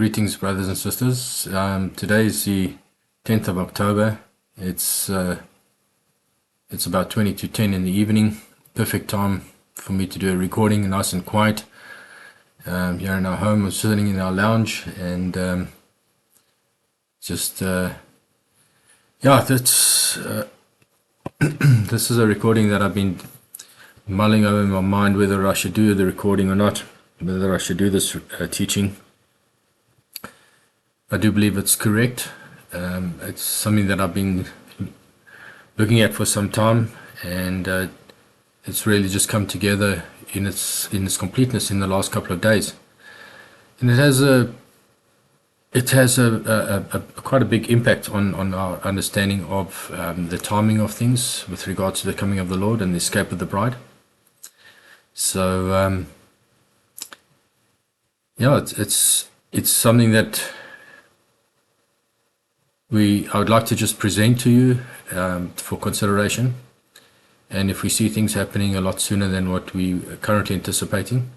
Greetings, brothers and sisters. Today is the 10th of October. It's about 20 to 10 in the evening. Perfect time for me to do a recording, nice and quiet. Here in our home, we're sitting in our lounge, and that's this is a recording that I've been mulling over in my mind whether I should do the recording or not, whether I should do this teaching. I do believe it's correct. It's something that I've been looking at for some time, and it's really just come together in its completeness in the last couple of days. And it has quite a big impact on our understanding of the timing of things with regards to the coming of the Lord and the escape of the bride. So it's something that I would like to just present to you for consideration. And if we see things happening a lot sooner than what we are currently anticipating,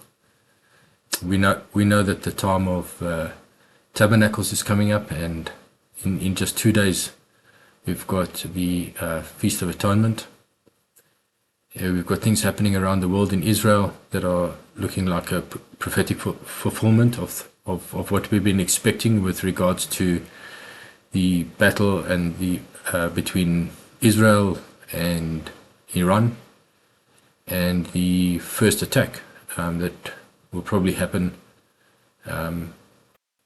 we know that the time of Tabernacles is coming up, and in just 2 days we've got the Feast of Atonement. We've got things happening around the world in Israel that are looking like a prophetic fulfillment of what we've been expecting with regards to the battle and the between Israel and Iran, and the first attack that will probably happen.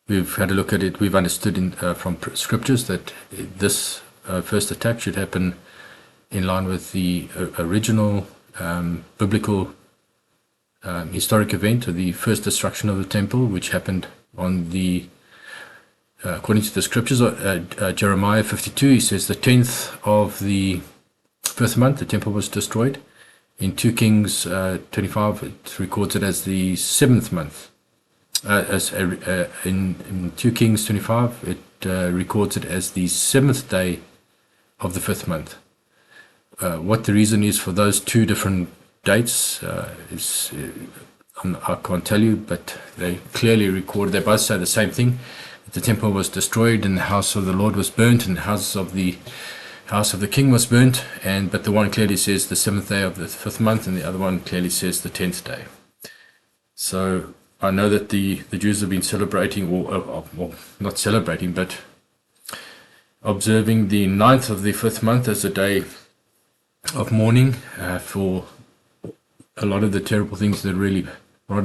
We've had a look at it. We've understood from scriptures that this first attack should happen in line with the original biblical historic event of the first destruction of the temple, which happened on the according to the scriptures, Jeremiah 52, he says the 10th of the first month the temple was destroyed. In 2 Kings 25, it records it as the 7th month. In 2 Kings 25, it records it as the 7th day of the 5th month. What the reason is for those two different dates I can't tell you, but they clearly record. They both say the same thing. The temple was destroyed, and the house of the Lord was burnt, and the house of the king was burnt. But the one clearly says the 7th day of the 5th month, and the other one clearly says the 10th day. So I know that the Jews have been celebrating, or not celebrating, but observing the 9th of the 5th month as a day of mourning for a lot of the terrible things that a lot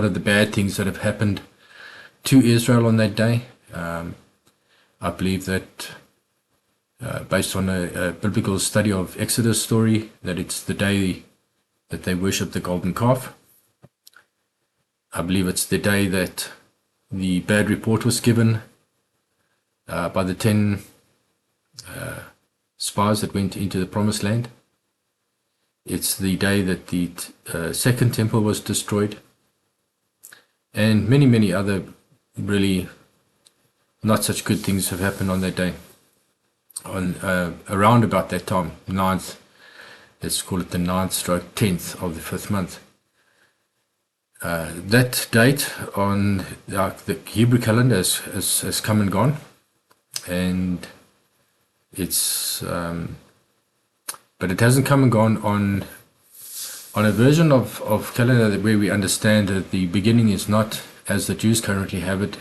of the bad things that have happened to Israel on that day. I believe that based on a biblical study of Exodus story, that it's the day that they worship the golden calf. I believe it's the day that the bad report was given by the 10 spies that went into the promised land. It's the day that the second temple was destroyed, and many other really not such good things have happened on that day. On around about that time, 9th, let's call it the 9th/10th of the 5th month. That date on the Hebrew calendar has come and gone, and it's but it hasn't come and gone on a version of calendar where we understand that the beginning is not as the Jews currently have it,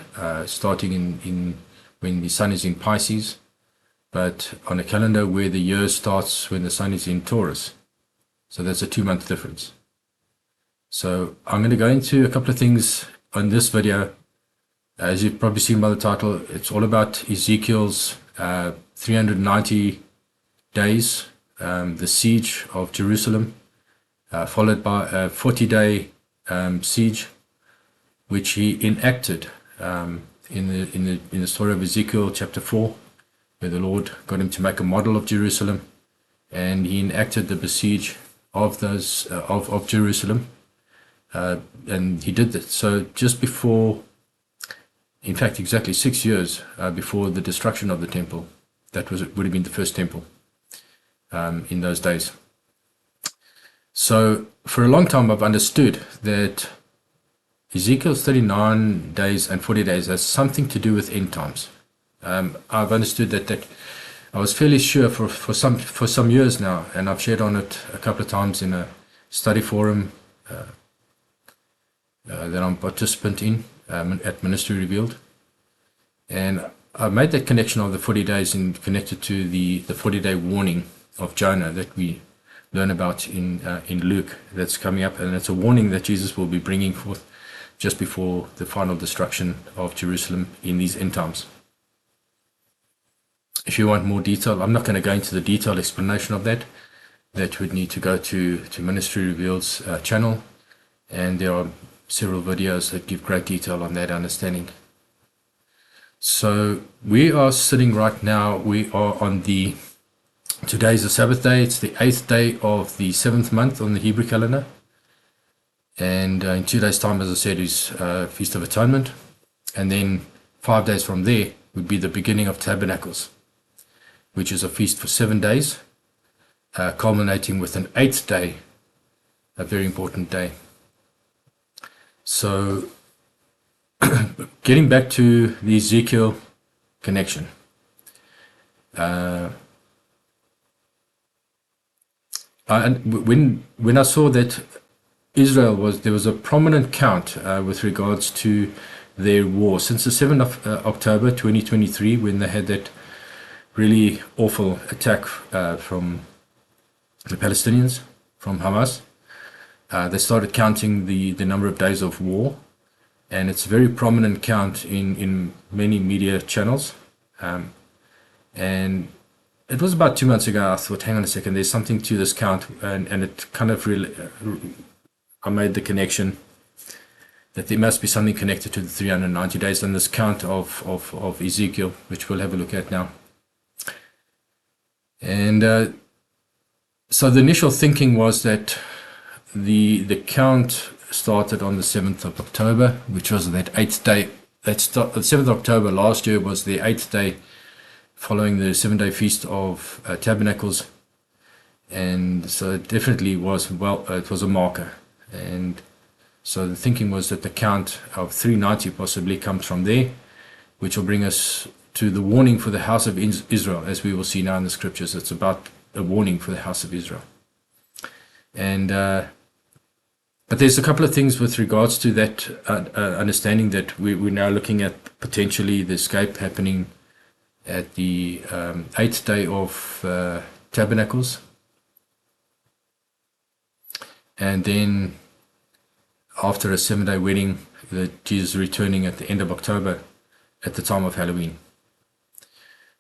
starting in when the sun is in Pisces, but on a calendar where the year starts when the sun is in Taurus. So that's a 2-month difference. So I'm going to go into a couple of things on this video. As you've probably seen by the title, it's all about Ezekiel's 390 days, the siege of Jerusalem, followed by a 40-day siege, which he enacted in the story of Ezekiel chapter 4, where the Lord got him to make a model of Jerusalem, and he enacted the besiege of those of Jerusalem, and he did that. So just before, in fact, exactly 6 years before the destruction of the temple, would have been the first temple in those days. So for a long time, I've understood that Ezekiel's 39 days and 40 days has something to do with end times. I've understood that I was fairly sure for some years now, and I've shared on it a couple of times in a study forum that I'm a participant in at Ministry Revealed. And I made that connection of the 40 days and connected to the 40-day warning of Jonah that we learn about in Luke that's coming up. And it's a warning that Jesus will be bringing forth just before the final destruction of Jerusalem in these end times. If you want more detail, I'm not going to go into the detailed explanation of that. That would need to go to Ministry Revealed's channel, and there are several videos that give great detail on that understanding. So we are sitting right now, we are on today's the Sabbath day, it's the 8th day of the 7th month on the Hebrew calendar. And in 2 days' time, as I said, is Feast of Atonement. And then 5 days from there would be the beginning of Tabernacles, which is a feast for 7 days, culminating with an 8th day, a very important day. So, getting back to the Ezekiel connection. When I saw that Israel there was a prominent count with regards to their war since the 7th of October 2023, when they had that really awful attack from the Palestinians, from Hamas. They started counting the number of days of war, and it's a very prominent count in many media channels. And it was about 2 months ago I thought, hang on a second, there's something to this count, and it kind of really, I made the connection that there must be something connected to the 390 days and this count of Ezekiel, which we'll have a look at now. And so the initial thinking was that the count started on the 7th of October, which was that 8th day. The 7th of October last year was the 8th day following the 7-day Feast of Tabernacles. And so it definitely was, it was a marker. And so the thinking was that the count of 390 possibly comes from there, which will bring us to the warning for the house of Israel, as we will see now in the scriptures. It's about a warning for the house of Israel. And but there's a couple of things with regards to that understanding that we're now looking at potentially the escape happening at the 8th day of Tabernacles, and then after a 7-day wedding, Jesus returning at the end of October at the time of Halloween.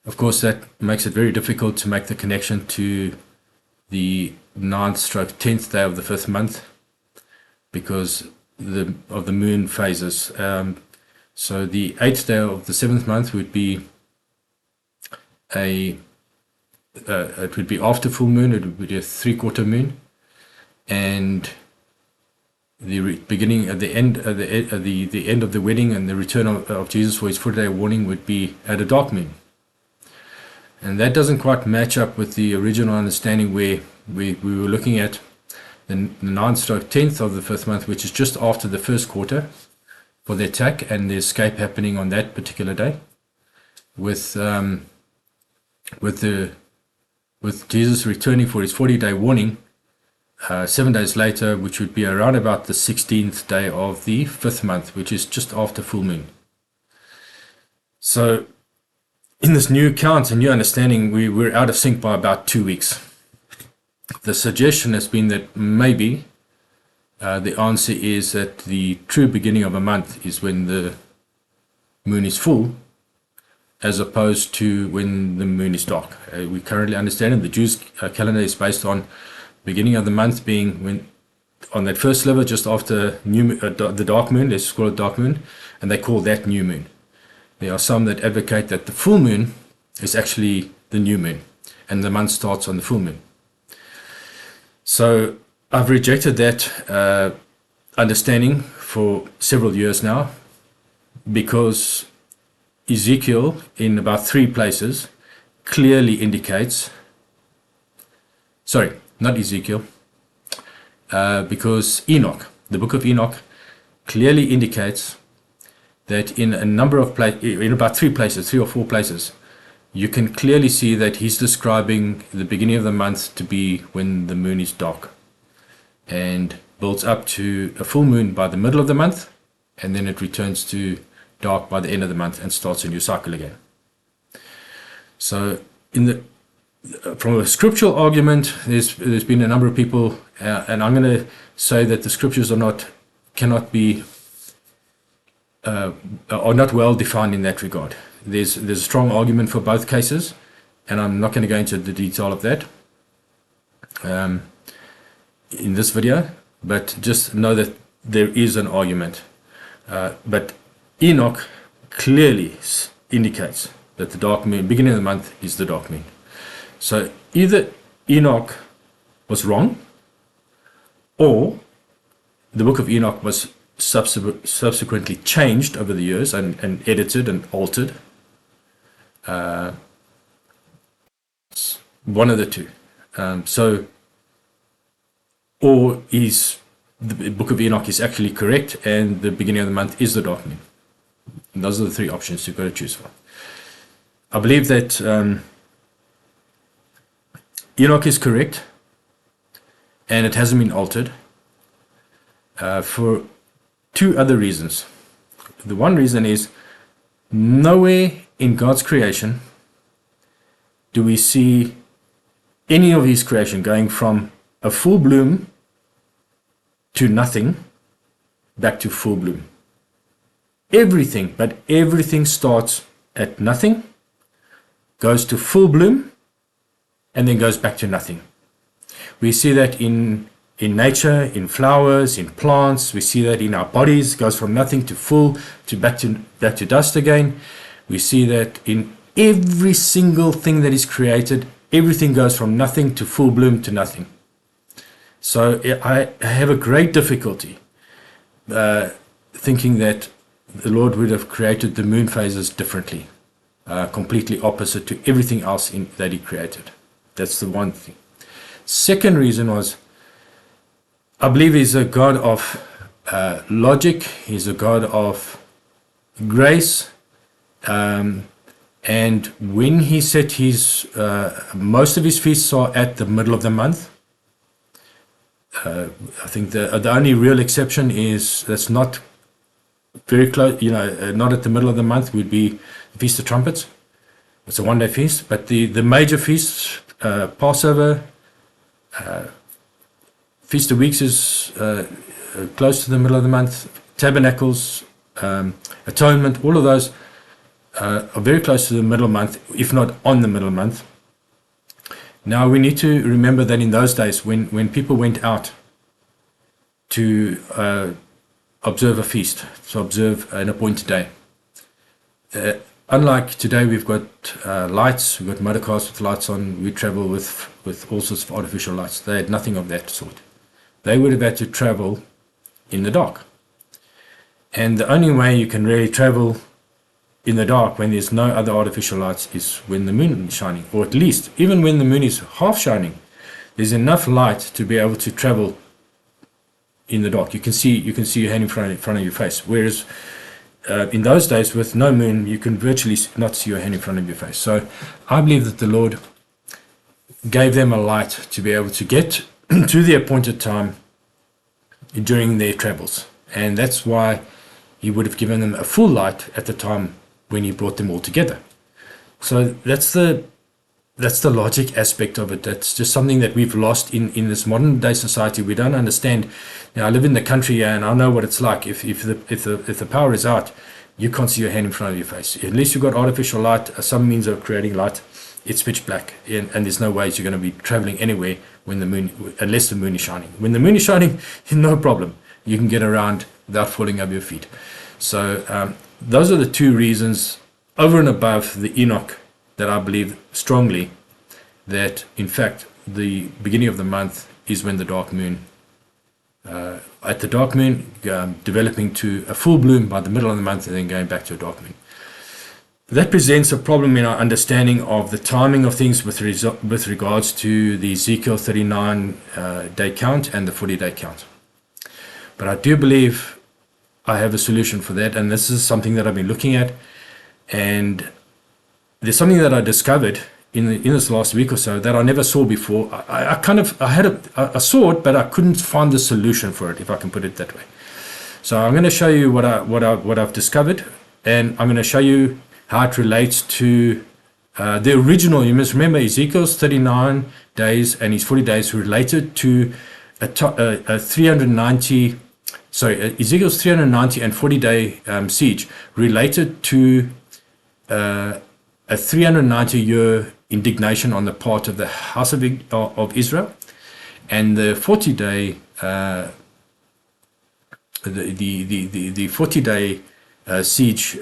Of course, that makes it very difficult to make the connection to the 9th/10th day of the 5th month because of the moon phases. So the 8th day of the 7th month would be it would be after full moon. It would be a 3/4 moon, and the beginning at the end of the end of the wedding and the return of Jesus for his 40-day warning would be at a dark moon. And that doesn't quite match up with the original understanding where we were looking at the 9th/10th of the 5th month, which is just after the first quarter for the attack and the escape happening on that particular day, with Jesus returning for his 40-day warning 7 days later, which would be around about the 16th day of the 5th month, which is just after full moon. So in this new count and new understanding, we're out of sync by about 2 weeks. The suggestion has been that maybe the answer is that the true beginning of a month is when the moon is full, as opposed to when the moon is dark. We currently understand it. The Jews' calendar is based on beginning of the month being when on that first sliver just after the dark moon. Let's call it dark moon, and they call that new moon. There are some that advocate that the full moon is actually the new moon, and the month starts on the full moon. So I've rejected that understanding for several years now, because Ezekiel, in about 3 places, clearly indicates, because Enoch, the book of Enoch, clearly indicates that in a number of places, in about 3 or 4 places, you can clearly see that he's describing the beginning of the month to be when the moon is dark, and builds up to a full moon by the middle of the month, and then it returns to dark by the end of the month and starts a new cycle again. So from a scriptural argument, there's been a number of people, and I'm going to say that the scriptures are not well defined in that regard. There's a strong argument for both cases, and I'm not going to go into the detail of that in this video, but just know that there is an argument. But Enoch clearly indicates that the dark moon, beginning of the month, is the dark moon. So either Enoch was wrong, or the book of Enoch was subsequently changed over the years and edited and altered. One of the two. Or the book of Enoch is actually correct and the beginning of the month is the dark moon. And those are the 3 options you've got to choose from. I believe that Enoch is correct and it hasn't been altered for 2 other reasons. The one reason is nowhere in God's creation do we see any of his creation going from a full bloom to nothing back to full bloom. Everything starts at nothing, goes to full bloom, and then goes back to nothing. We see that in nature, in flowers, in plants. We see that in our bodies, goes from nothing to full, to back to dust again. We see that in every single thing that is created, everything goes from nothing to full bloom to nothing. So I have a great difficulty thinking that the Lord would have created the moon phases differently, completely opposite to everything else that he created. That's the one thing. Second reason was, I believe he's a God of logic, he's a God of grace, and when he said most of his feasts are at the middle of the month, I think the only real exception is that's not very close, not at the middle of the month, would be the Feast of Trumpets. It's a 1-day feast, but the major feasts, Passover, Feast of Weeks is close to the middle of the month, Tabernacles, Atonement, all of those are very close to the middle of the month, if not on the middle of the month. Now we need to remember that in those days, when people went out to observe a feast, to observe an appointed day, unlike today, we've got lights, we've got motor cars with lights on, we travel with all sorts of artificial lights. They had nothing of that sort. They would have had to travel in the dark. And the only way you can really travel in the dark when there's no other artificial lights is when the moon is shining, or at least even when the moon is half shining, there's enough light to be able to travel in the dark. You can see your hand in front of your face, whereas in those days with no moon you can virtually not see your hand in front of your face. So I believe that the Lord gave them a light to be able to get to the appointed time during their travels, and that's why he would have given them a full light at the time when he brought them all together. So that's the logic aspect of it. That's just something that we've lost in this modern day society. We don't understand. Now, I live in the country and I know what it's like. If the power is out, you can't see your hand in front of your face. At least you've got artificial light, some means of creating light. It's pitch black, and there's no ways you're going to be traveling anywhere unless the moon is shining. When the moon is shining, no problem. You can get around without falling over your feet. So those are the 2 reasons over and above the Enoch that I believe strongly that in fact the beginning of the month is when the dark moon, at the dark moon, developing to a full bloom by the middle of the month and then going back to a dark moon. That presents a problem in our understanding of the timing of things with regards to the Ezekiel 39 day count and the 40-day count. But I do believe I have a solution for that, and this is something that I've been looking at. And there's something that I discovered in this last week or so that I never saw before. I saw it, but I couldn't find the solution for it, if I can put it that way. So I'm going to show you what I've discovered, and I'm going to show you how it relates to the original. You must remember Ezekiel's 39 days and his 40 days related to a 390. Sorry, Ezekiel's 390 and 40-day siege related to a 390-year indignation on the part of the house of Israel, and the 40-day the 40-day siege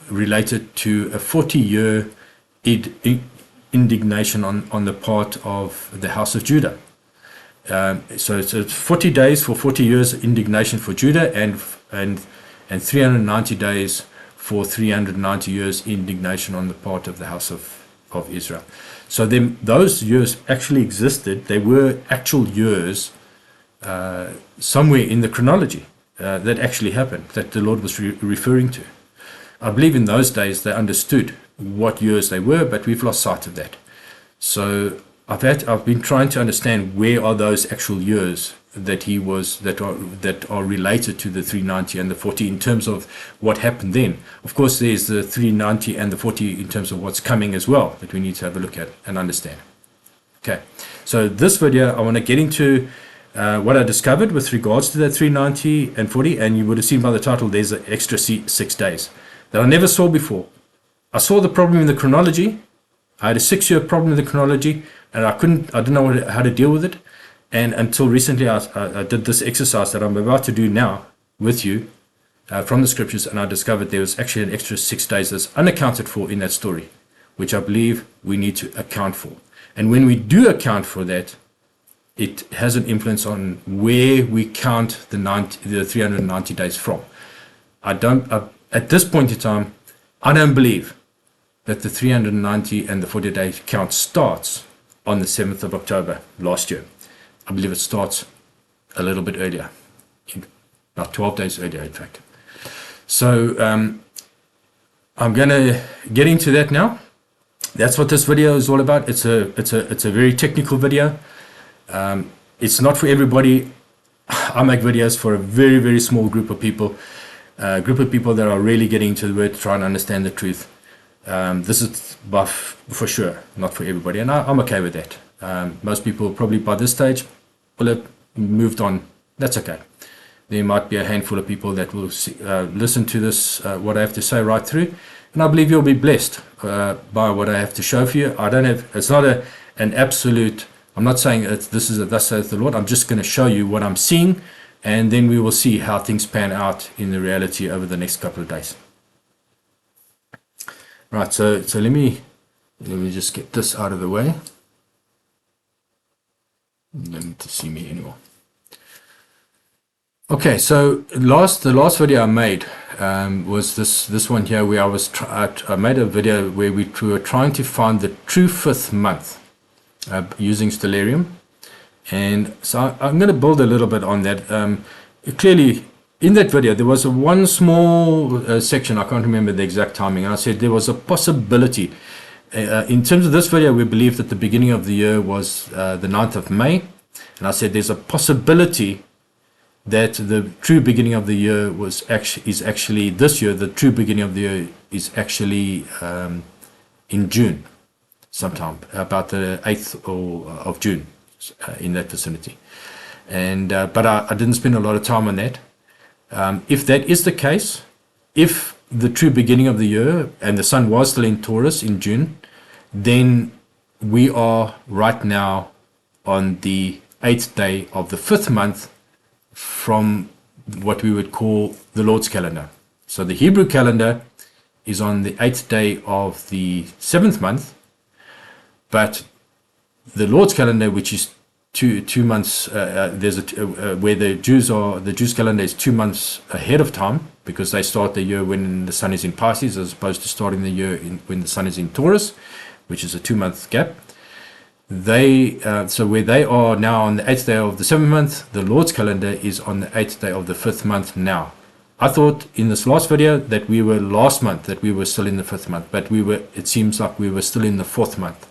related to a 40-year indignation on the part of the house of Judah. So it's 40 days for 40 years indignation for Judah, and 390 days for 390 years indignation on the part of the house of Israel. So then those years actually existed. They were actual years somewhere in the chronology that actually happened, that the Lord was referring to. I believe in those days they understood what years they were, but we've lost sight of that. So I've been trying to understand where are those actual years that are related to the 390 and the 40 in terms of what happened then. Of course, there's the 390 and the 40 in terms of what's coming as well that we need to have a look at and understand. Okay, so this video I want to get into what I discovered with regards to that 390 and 40, and you would have seen by the title there's an extra 6 days that I never saw before. I saw the problem in the chronology. I had a 6-year problem in the chronology, and I didn't know how to deal with it. And until recently, I did this exercise that I'm about to do now with you from the scriptures, and I discovered there was actually an extra 6 days that's unaccounted for in that story, which I believe we need to account for. And when we do account for that, it has an influence on where we count the 390 days from. At this point in time, I don't believe that the 390 and the 40-day count starts on the 7th of October last year. I believe it starts a little bit earlier, about 12 days earlier, in fact. So I'm going to get into that now. That's what this video is all about. It's a very technical video. It's not for everybody. I make videos for a very, very small group of people that are really getting into the word, trying to understand the truth. This is for sure not for everybody, and I'm okay with that. Most people probably by this stage will have moved on. That's okay. There might be a handful of people that will listen to this, what I have to say right through, and I believe you'll be blessed by what I have to show for you. It's not an absolute. I'm not saying this is a thus saith the Lord. I'm just going to show you what I'm seeing, and then we will see how things pan out in the reality over the next couple of days. Right, so let me just get this out of the way. You don't need to see me anymore. Okay, so the last video I made was this one here, where I made a video where we were trying to find the true 5th month using stellarium, and so I'm going to build a little bit on that. Clearly, in that video, there was one small section, I can't remember the exact timing, and I said there was a possibility. In terms of this video, we believe that the beginning of the year was the 9th of May, and I said there's a possibility that the true beginning of the year is actually this year. The true beginning of the year is actually in June, sometime about the 8th of June, in that vicinity. And but I didn't spend a lot of time on that. If that is the case, if the true beginning of the year and the sun was still in Taurus in June, then we are right now on the 8th day of the 5th month from what we would call the Lord's calendar. So the Hebrew calendar is on the 8th day of the 7th month, but the Lord's calendar, which is two months, there's where the Jews calendar is 2 months ahead of time, because they start the year when the sun is in Pisces, as opposed to starting the year when the sun is in Taurus, which is a 2-month gap. So where they are now on the 8th day of the 7th month, the Lord's calendar is on the 8th day of the 5th month now. I thought in this last video that we were last month, that we were still in the 5th month, but it seems like we were still in the 4th month.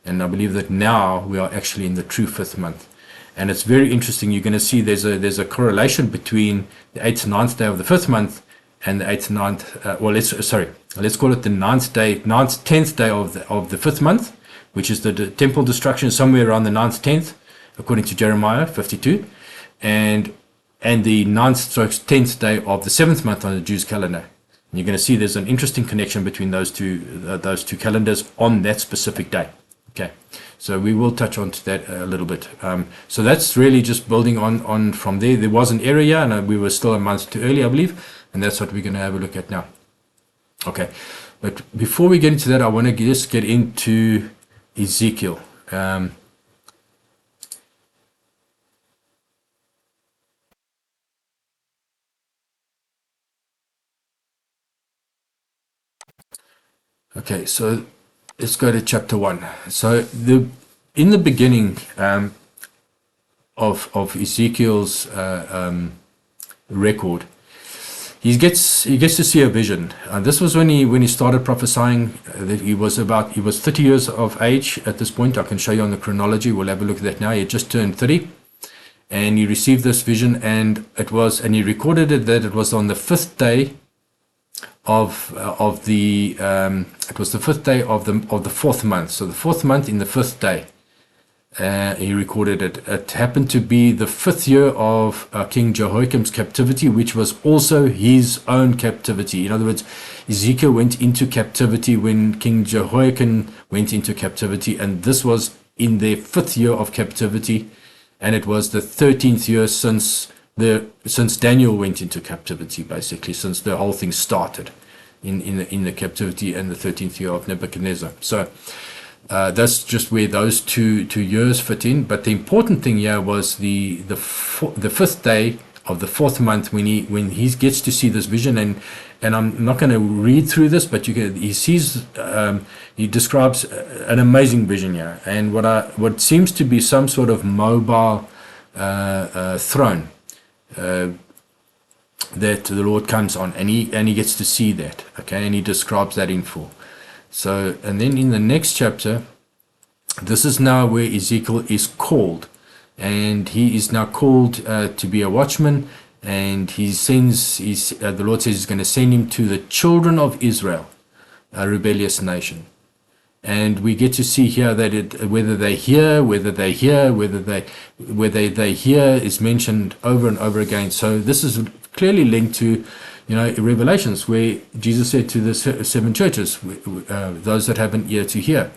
And I believe that now we are actually in the true 5th month. And it's very interesting. You're going to see there's a correlation between the 8th and 9th day of the 5th month and the 8th and 9th, let's call it the 10th day of the 5th month, which is the temple destruction, somewhere around the 9th, 10th, according to Jeremiah 52, and the 9th/10th day of the 7th month on the Jews' calendar. And you're going to see there's an interesting connection between those two calendars on that specific day. Okay, so we will touch on to that a little bit. So that's really just building on from there. There was an error here, and we were still a month too early, I believe, and that's what we're going to have a look at now. Okay, but before we get into that, I want to just get into Ezekiel. Okay, so let's go to chapter 1. So in the beginning of Ezekiel's record, he gets to see a vision. This was when he started prophesying. That he was 30 years of age at this point. I can show you on the chronology. We'll have a look at that now. He had just turned 30, and he received this vision, and he recorded it that it was on the 5th day of the it was the 5th day of the 4th month. So the 4th month in the 5th day, he recorded it. It happened to be the 5th year of King Jehoiakim's captivity, which was also his own captivity. In other words, Ezekiel went into captivity when King Jehoiakim went into captivity, and this was in their 5th year of captivity, and it was the 13th year since Daniel went into captivity, basically, since the whole thing started in the captivity, and the 13th year of Nebuchadnezzar. So that's just where those two years fit in. But the important thing here was the 5th day of the 4th month when he gets to see this vision, and I'm not going to read through this, but he describes an amazing vision here, and what seems to be some sort of mobile throne that the Lord comes on, and he gets to see that. Okay, and he describes that in full. So, and then in the next chapter, this is now where Ezekiel is called, and he is now called to be a watchman, and the Lord says he's going to send him to the children of Israel, a rebellious nation. And we get to see here that whether they hear is mentioned over and over again. So this is clearly linked to, Revelations, where Jesus said to the 7 churches, those that have an ear to hear.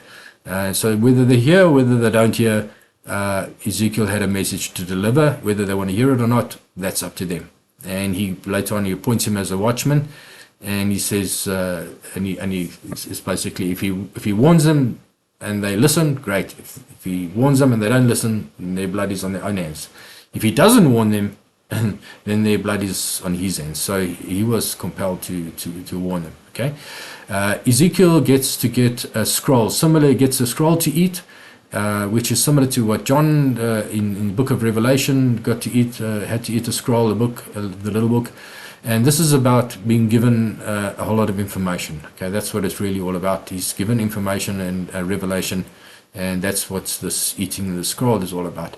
So whether they hear, whether they don't hear, Ezekiel had a message to deliver. Whether they want to hear it or not, that's up to them. And later on he appoints him as a watchman. And he says, it's basically, if he warns them and they listen, great. If he warns them and they don't listen, then their blood is on their own hands. If he doesn't warn them, then their blood is on his hands. So he was compelled to warn them. Okay, Ezekiel gets a scroll. Gets a scroll to eat, which is similar to what John in the book of Revelation got to eat. Had to eat a scroll, the little book. And this is about being given a whole lot of information. Okay, that's what it's really all about. He's given information and revelation, and that's what this eating the scroll is all about.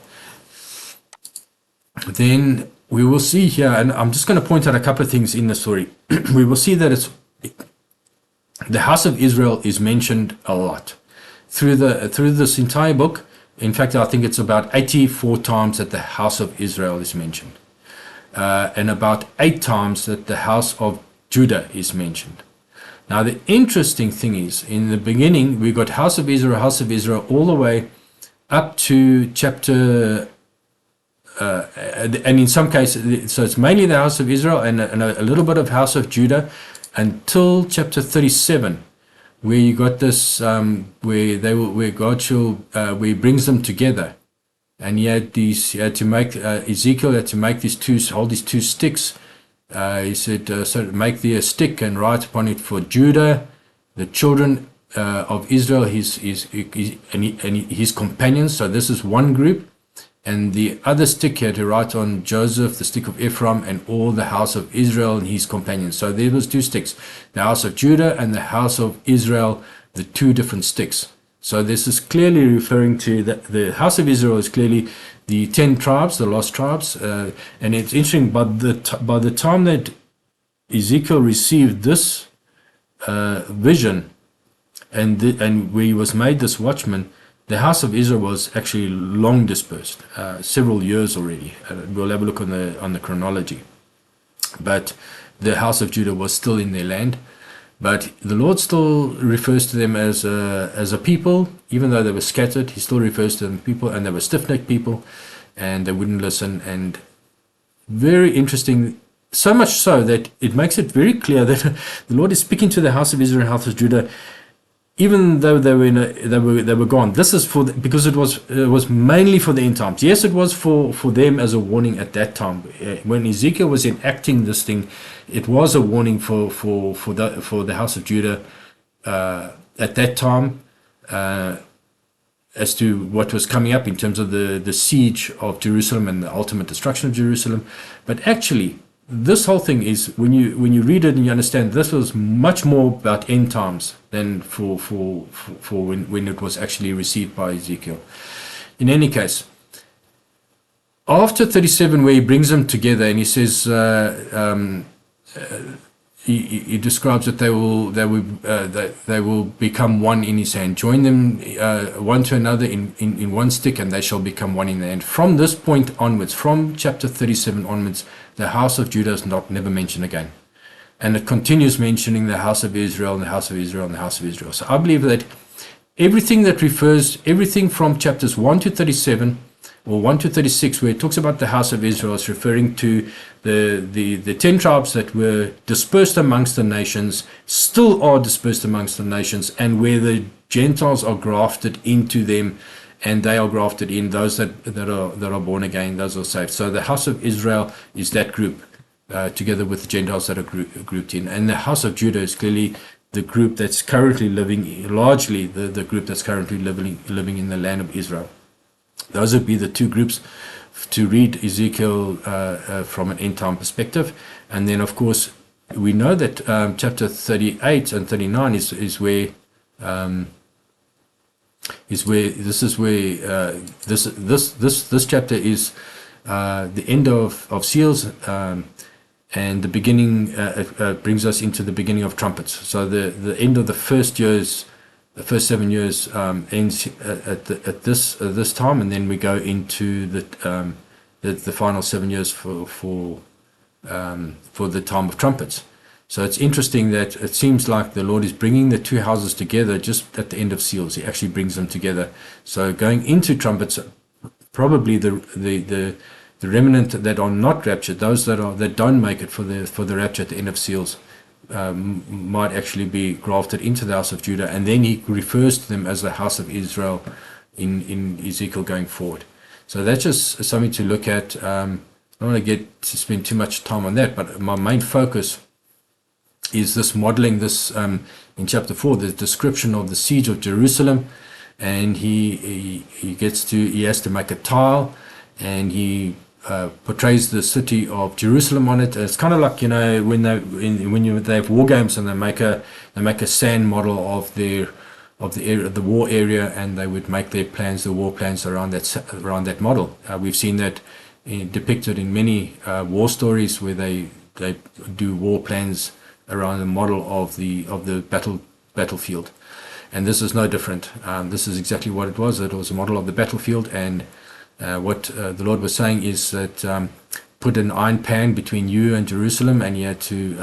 Then we will see here, and I'm just going to point out a couple of things in the story. We will see that the house of Israel is mentioned a lot through this entire book. In fact, I think it's about 84 times that the house of Israel is mentioned. And about 8 times that the house of Judah is mentioned. Now, the interesting thing is, in the beginning, we got house of Israel, all the way up to chapter, and in some cases, so it's mainly the house of Israel and a little bit of house of Judah until chapter 37, where you got this, where God he brings them together. And Ezekiel had to make hold these 2 sticks. He said, so make thee a stick and write upon it for Judah, the children of Israel, his companions. So this is one group, and the other stick here to write on Joseph, the stick of Ephraim, and all the house of Israel and his companions. So there was two sticks, the house of Judah and the house of Israel, the two different sticks. So this is clearly referring to the house of Israel is clearly the 10 tribes, the lost tribes. And it's interesting, but by the time that Ezekiel received this vision, and where he was made this watchman, the house of Israel was actually long dispersed, several years already. We'll have a look on the chronology. But the house of Judah was still in their land. But the Lord still refers to them as a people, even though they were scattered. He still refers to them people, and they were stiff-necked people, and they wouldn't listen. And very interesting, so much so that it makes it very clear that the Lord is speaking to the house of Israel and house of Judah, even though they were gone. This is because it was mainly for the end times. Yes, it was for them as a warning at that time. When Ezekiel was enacting this thing, it was a warning for the house of Judah at that time, as to what was coming up in terms of the siege of Jerusalem and the ultimate destruction of Jerusalem. But actually, this whole thing is, when you read it and you understand, this was much more about end times than for when it was actually received by Ezekiel. In any case, after 37, where he brings them together and he says, he describes that they will become one in his hand. Join them one to another in one stick, and they shall become one in the hand. From this point onwards, from chapter 37 onwards, the house of Judah is never mentioned again. And it continues mentioning the house of Israel and the house of Israel and the house of Israel. So I believe that everything from chapters 1 to 37, or 1 to 36, where it talks about the house of Israel, is referring to the 10 tribes that were dispersed amongst the nations, still are dispersed amongst the nations, and where the Gentiles are grafted into them, and they are grafted in, those that are born again, those are saved. So the house of Israel is that group, together with the Gentiles that are grouped in. And the house of Judah is clearly the group that's currently living, largely the group that's currently living in the land of Israel. Those would be the two groups to read Ezekiel from an end time perspective. And then, of course, we know that chapter 38 and 39 is where this chapter is the end of seals, and the beginning brings us into the beginning of trumpets. So the end of the first years, the first 7 years ends at this time, and then we go into the final 7 years for the time of trumpets. So it's interesting that it seems like the Lord is bringing the two houses together just at the end of seals. He actually brings them together. So going into trumpets, probably the remnant that are not raptured, those that don't make it for the rapture at the end of seals, might actually be grafted into the house of Judah, and then he refers to them as the house of Israel in Ezekiel going forward. So that's just something to look at. I don't want to spend too much time on that, but my main focus is this modeling this in chapter 4, the description of the siege of Jerusalem, and he has to make a tile, and he portrays the city of Jerusalem on it. It's kind of like, when they have war games and they make a sand model of the war area, and they would make their plans, the war plans around that model. We've seen that depicted in many war stories where they do war plans around the model of the battlefield, and this is no different. This is exactly what it was. It was a model of the battlefield, and what the Lord was saying is that put an iron pan between you and Jerusalem, and you had to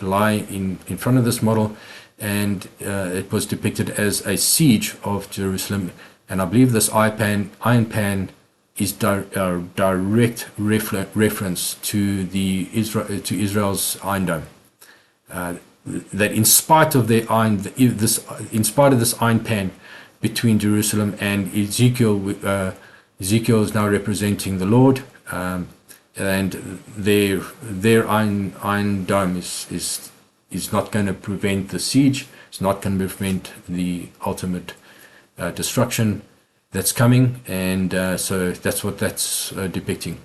lie in front of this model, and it was depicted as a siege of Jerusalem. And I believe this iron pan is direct reference to Israel's Iron Dome. That in spite of their in spite of this iron pan between Jerusalem and Ezekiel, Ezekiel is now representing the Lord, and their iron dome is not going to prevent the siege. It's not going to prevent the ultimate destruction. that's coming, and so that's what that's depicting.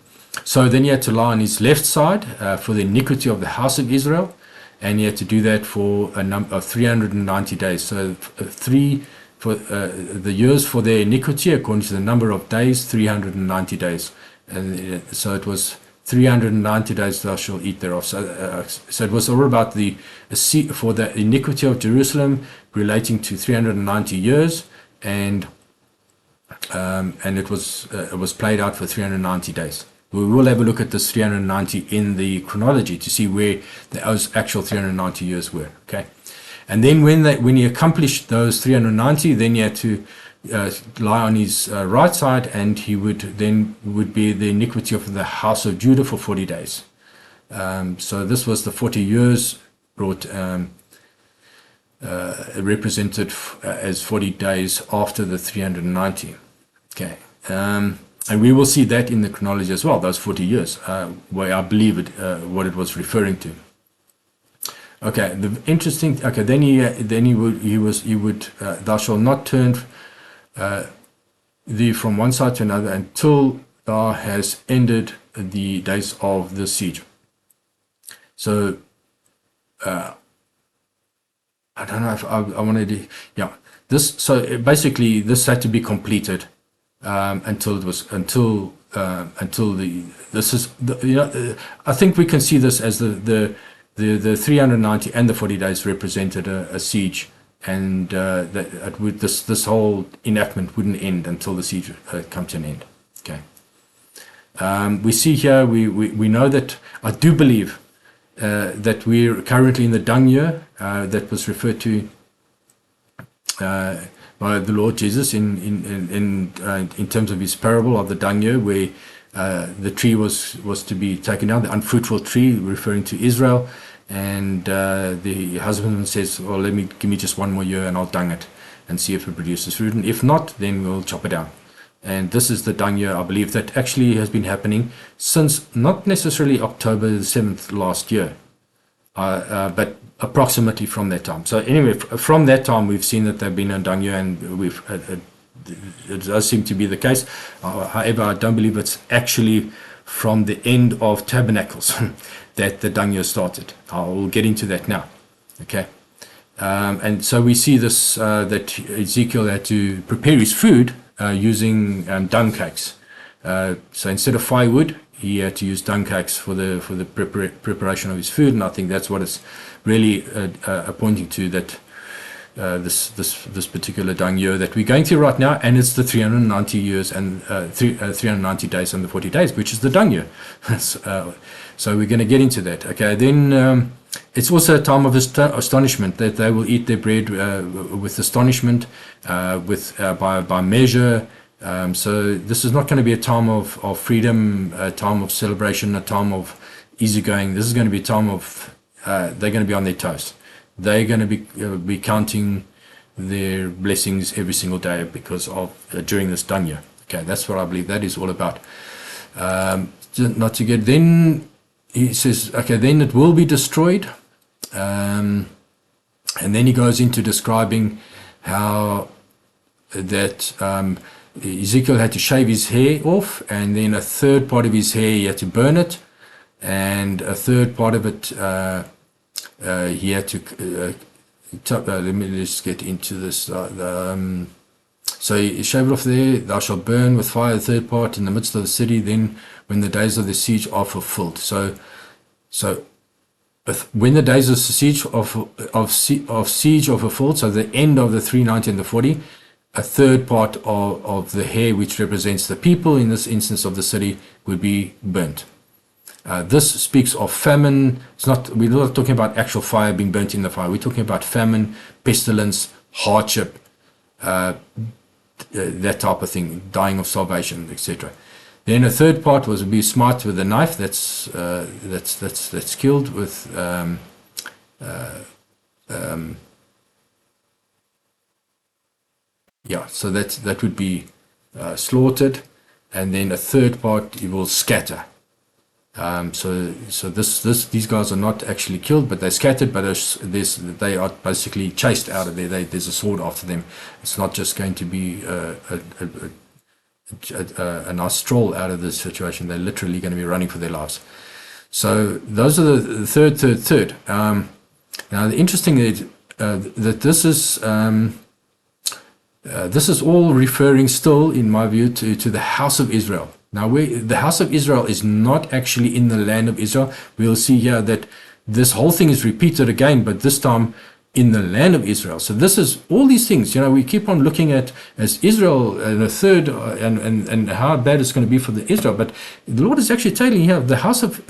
So then he had to lie on his left side for the iniquity of the house of Israel, and he had to do that for a number of 390 days. So for the years for their iniquity, according to the number of days, 390 days, and so it was 390 days thou shalt eat thereof. So it was all about for the iniquity of Jerusalem relating to 390 years, and it was played out for 390 days. We will have a look at this 390 in the chronology to see where those actual 390 years were. Okay, and then when he accomplished those 390, then he had to lie on his right side, and he would be the iniquity of the house of Judah for 40 days. So this was the 40 years brought represented as 40 days after the 390. Okay, and we will see that in the chronology as well. Those 40 years, where I believe what it was referring to. Okay, the interesting. Okay, then he would thou shalt not turn thee from one side to another until thou has ended the days of the siege. So I don't know if I wanted to, yeah. So basically this had to be completed until I think we can see this as the 390 and the 40 days represented a siege, and this whole enactment wouldn't end until the siege come to an end. Okay. We see here, we know that, I do believe that we're currently in the dung year that was referred to by the Lord Jesus in terms of his parable of the dung year, where the tree was to be taken down, the unfruitful tree, referring to Israel, and the husbandman says, well, give me just one more year and I'll dung it and see if it produces fruit, and if not, then we'll chop it down. And this is the dung year, I believe, that actually has been happening since not necessarily October the 7th last year, but approximately from that time. So anyway, from that time, we've seen that they've been in dung year, and it does seem to be the case. However, I don't believe it's actually from the end of Tabernacles that the dung year started. I will get into that now. Okay. And so we see this, that Ezekiel had to prepare his food using dung cakes. So instead of firewood, he had to use dung cakes for the preparation of his food, and I think that's what it's really pointing to, that this particular dung year that we're going through right now, and it's the 390 years and 390 days and the 40 days, which is the dung year. So we're going to get into that. Okay, then it's also a time of astonishment, that they will eat their bread with astonishment, by measure. So this is not going to be a time of freedom, a time of celebration, a time of easygoing. This is going to be a time of they're going to be on their toes. They're going to be counting their blessings every single day because of during this dung year. Okay, that's what I believe that is all about. Not to get, then he says, okay, then it will be destroyed, and then he goes into describing how that Ezekiel had to shave his hair off, and then a third part of his hair he had to burn it, and a third part of it he had to let me just get into this. So he shaved off there, thou shalt burn with fire the third part in the midst of the city, then when the days of the siege are fulfilled. So when the days of siege of siege are fulfilled, so the end of the 390 and the 40, a third part of the hair, which represents the people in this instance of the city, would be burnt. This speaks of famine. We're not talking about actual fire being burnt in the fire. We're talking about famine, pestilence, hardship, that type of thing, dying of starvation, etc. Then a third part would be smite with a knife. That's killed with so that would be slaughtered, and then a third part he will scatter. So these guys are not actually killed, but they're scattered. But they are basically chased out of there. There's a sword after them. It's not just going to be a nice stroll out of this situation. They're literally going to be running for their lives. So those are the third. Now the interesting is that this is all referring still, in my view, to the house of Israel. Now, the house of Israel is not actually in the land of Israel. We'll see here that this whole thing is repeated again, but this time in the land of Israel. So this is all these things, we keep on looking at as Israel and a third and how bad it's going to be for the Israel. But the Lord is actually telling here the house of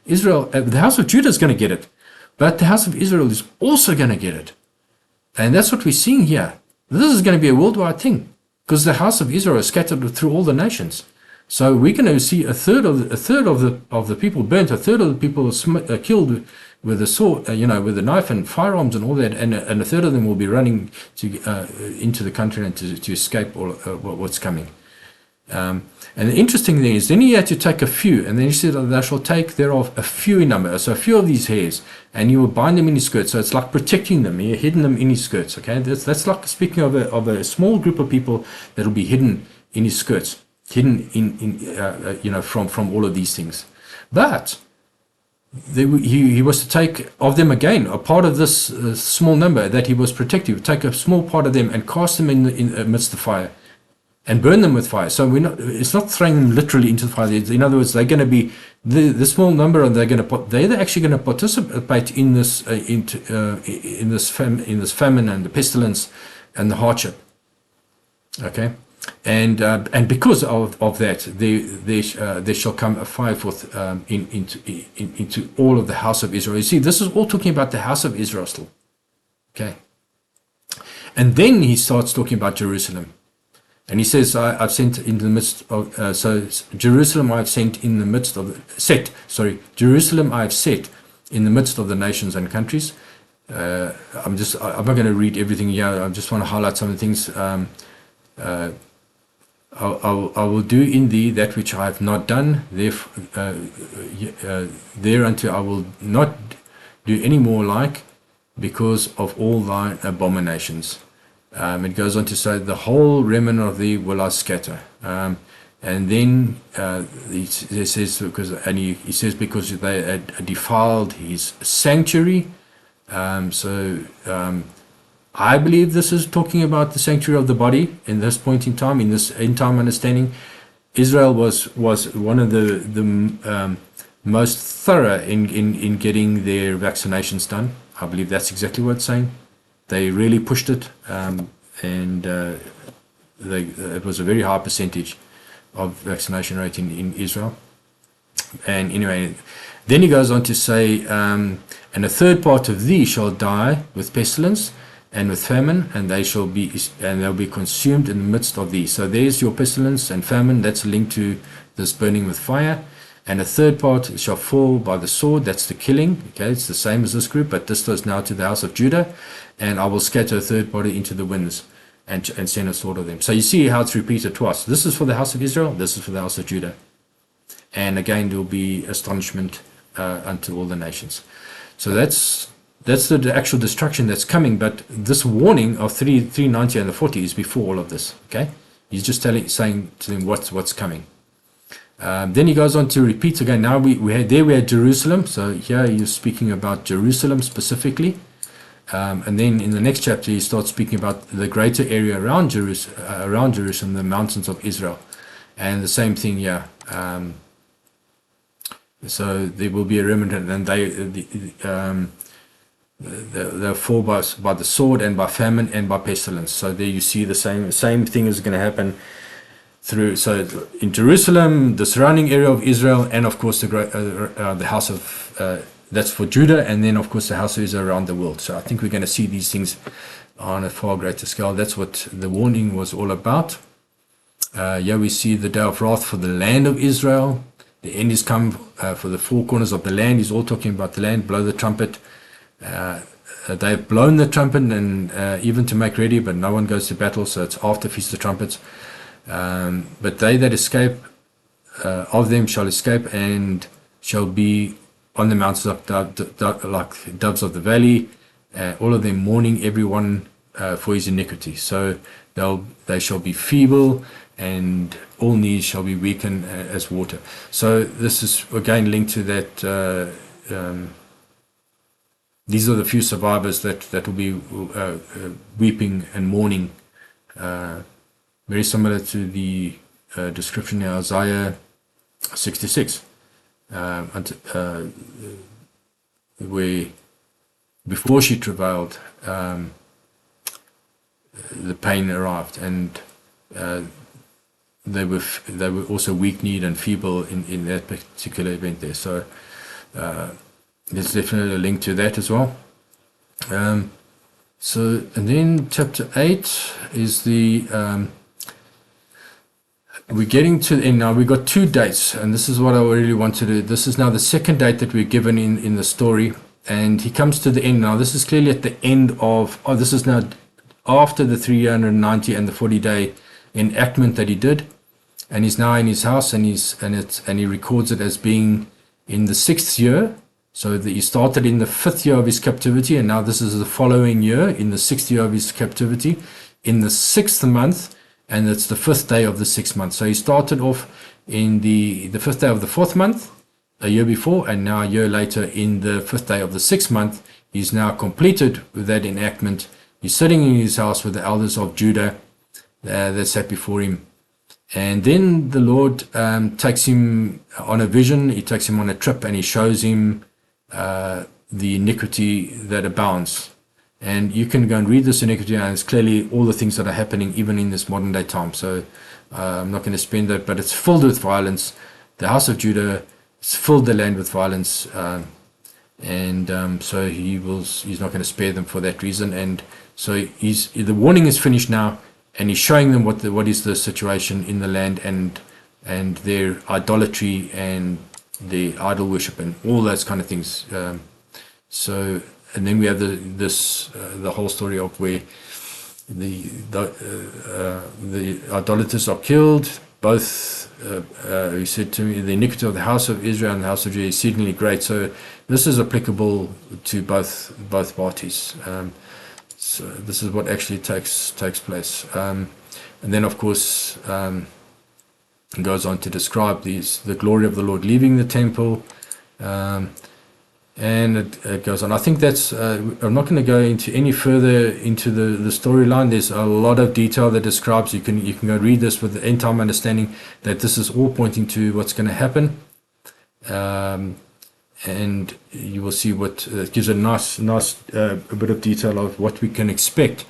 Israel, the house of Judah is going to get it. But the house of Israel is also going to get it. And that's what we're seeing here. This is going to be a worldwide thing because the house of Israel is scattered through all the nations. So we're going to see a third of the people burnt, a third of the people killed with a sword, with a knife and firearms and all that, and a third of them will be running into the country and to escape all what's coming. And the interesting thing is, then he had to take a few, and then he said, "Thou shalt take thereof a few in number," so a few of these hairs, and you will bind them in his skirts. So it's like protecting them. You're hidden them in his skirts. Okay, that's like speaking of a small group of people that will be hidden in his skirts, hidden from all of these things. But he was to take of them again a part of this small number that he was protective. Take a small part of them and cast them in amidst the fire, and burn them with fire. So it's not throwing them literally into the fire. In other words, they're going to be the small number, and they're actually going to participate in this in this famine and the pestilence and the hardship. Okay, and because of that, there shall come a fire forth into all of the house of Israel. You see, this is all talking about the house of Israel still. Okay, and then he starts talking about Jerusalem. And he says, I've sent in the midst of, Jerusalem I have sent in the midst of, Jerusalem I have set in the midst of the nations and countries. I'm not going to read everything here. I just want to highlight some of the things. I will do in thee that which I have not done. Thereunto I will not do any more like, because of all thine abominations. It goes on to say, the whole remnant of thee will I scatter. And then he says, because they had defiled his sanctuary. I believe this is talking about the sanctuary of the body in this point in time, in this end time understanding. Israel was one of the most thorough in getting their vaccinations done. I believe that's exactly what it's saying. They really pushed it, and it was a very high percentage of vaccination rate in Israel. And anyway, then he goes on to say, and a third part of thee shall die with pestilence and with famine, and they'll be consumed in the midst of thee. So there's your pestilence and famine. That's linked to this burning with fire. And a third part shall fall by the sword. That's the killing. Okay, it's the same as this group, but this goes now to the house of Judah. And I will scatter a third party into the winds and send a sword of them. So you see how it's repeated twice. This is for the house of Israel. This is for the house of Judah. And again, there will be astonishment unto all the nations. So that's the actual destruction that's coming. But this warning of 390 and the 40 is before all of this. Okay, he's just saying to them what's coming. Then he goes on to repeat again. Now we had Jerusalem. So here he's speaking about Jerusalem specifically. And then in the next chapter, he starts speaking about the greater area around Jerusalem, the mountains of Israel. And the same thing here. So there will be a remnant, and they'll fall by the sword and by famine and by pestilence. So there you see the same thing is going to happen through. So in Jerusalem, the surrounding area of Israel, and of course the house of that's for Judah, and then of course the house of Israel around the world. So I think we're going to see these things on a far greater scale. That's what the warning was all about. Here we see the day of wrath for the land of Israel. The end is come for the four corners of the land. He's all talking about the land. Blow the trumpet. They've blown the trumpet, and even to make ready, but no one goes to battle. So it's after Feast of Trumpets. But they that escape of them shall escape, and shall be on the mountains like doves of the valley, all of them mourning everyone for his iniquity. So they shall be feeble, and all knees shall be weakened as water. So this is again linked to that. These are the few survivors that will be weeping and mourning. Very similar to the description in Isaiah 66, where before she travailed, the pain arrived, and they were also weak-kneed and feeble in that particular event there. So there's definitely a link to that as well. And then chapter 8 is we're getting to the end now. We've got 2 dates, and this is what I really want to do. This is now the second date that we're given in the story, and he comes to the end now. This is clearly at the end of, this is now after the 390 and the 40-day enactment that he did, and he's now in his house, and he records it as being in the 6th year. So he started in the 5th year of his captivity, and now this is the following year, in the 6th year of his captivity, in the 6th month, and it's the 5th day of the 6th month. So he started off in the 5th day of the 4th month, a year before, and now a year later in the 5th day of the 6th month. He's now completed with that enactment. He's sitting in his house with the elders of Judah that sat before him. And then the Lord takes him on a vision. He takes him on a trip, and he shows him the iniquity that abounds. And you can go and read this iniquity, and it's clearly all the things that are happening even in this modern day time. So I'm not going to spend that, but it's filled with violence. The house of Judah has filled the land with violence, so he's not going to spare them for that reason. And so the warning is finished now, and he's showing them what is the situation in the land, and their idolatry and the idol worship and all those kind of things. And then we have the whole story of where the idolaters are killed. Both, he said to me, the iniquity of the house of Israel and the house of Judah is exceedingly great. So this is applicable to both parties. So this is what actually takes place. And then, of course, it goes on to describe the glory of the Lord leaving the temple. And it goes on. I think that's, I'm not going to go into any further into the storyline. There's a lot of detail that describes, you can go read this with the end time understanding that this is all pointing to what's going to happen. And you will see what it gives a nice a bit of detail of what we can expect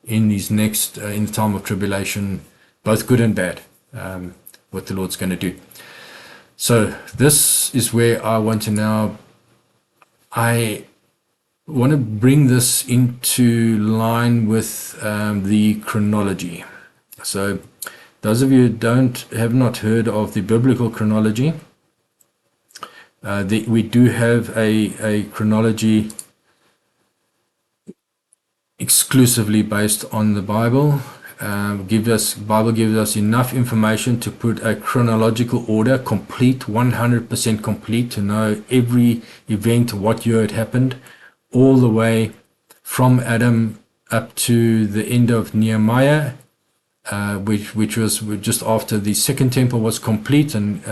in these next, in the time of tribulation, both good and bad, what the Lord's going to do. So this is where I want to now, I want to bring this into line with the chronology. So those of you who have not heard of the biblical chronology, we do have a chronology exclusively based on the Bible. Bible gives us enough information to put a chronological order, complete, 100% complete, to know every event, what year it happened, all the way from Adam up to the end of Nehemiah, which was just after the second temple was complete, and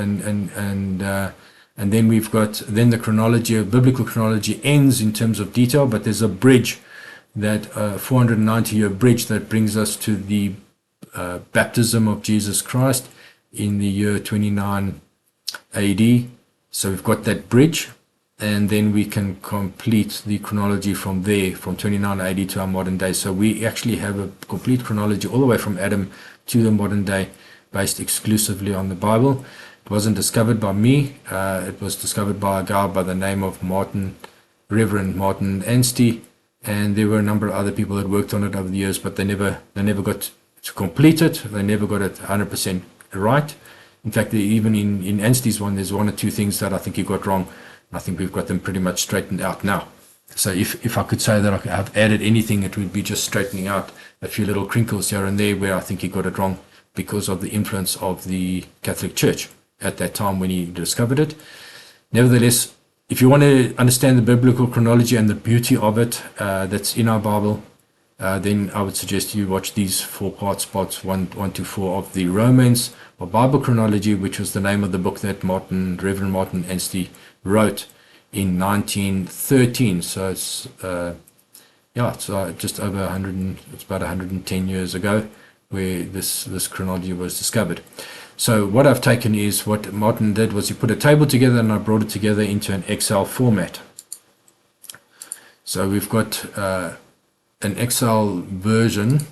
then we've got the chronology, biblical chronology ends in terms of detail, but there's a bridge, that 490-year bridge that brings us to the baptism of Jesus Christ in the year 29 AD. So we've got that bridge, and then we can complete the chronology from there, from 29 AD to our modern day. So we actually have a complete chronology all the way from Adam to the modern day, based exclusively on the Bible. It wasn't discovered by me. It was discovered by a guy by the name of Reverend Martin Anstey. And there were a number of other people that worked on it over the years, but they never got to complete it. They never got it 100% right. In fact, even in Anstey's one, there's one or two things that I think he got wrong. I think we've got them pretty much straightened out now. So if I could say that I've added anything, it would be just straightening out a few little crinkles here and there where I think he got it wrong because of the influence of the Catholic Church at that time when he discovered it. Nevertheless, if you want to understand the biblical chronology and the beauty of it that's in our Bible, then I would suggest you watch these 4 parts, parts 1 to 4 of the Romans or Bible Chronology, which was the name of the book that Reverend Martin Anstey wrote in 1913. So it's it's just over 100. It's about 110 years ago where this chronology was discovered. So what I've taken is what Martin did was he put a table together, and I brought it together into an Excel format. So we've got an Excel version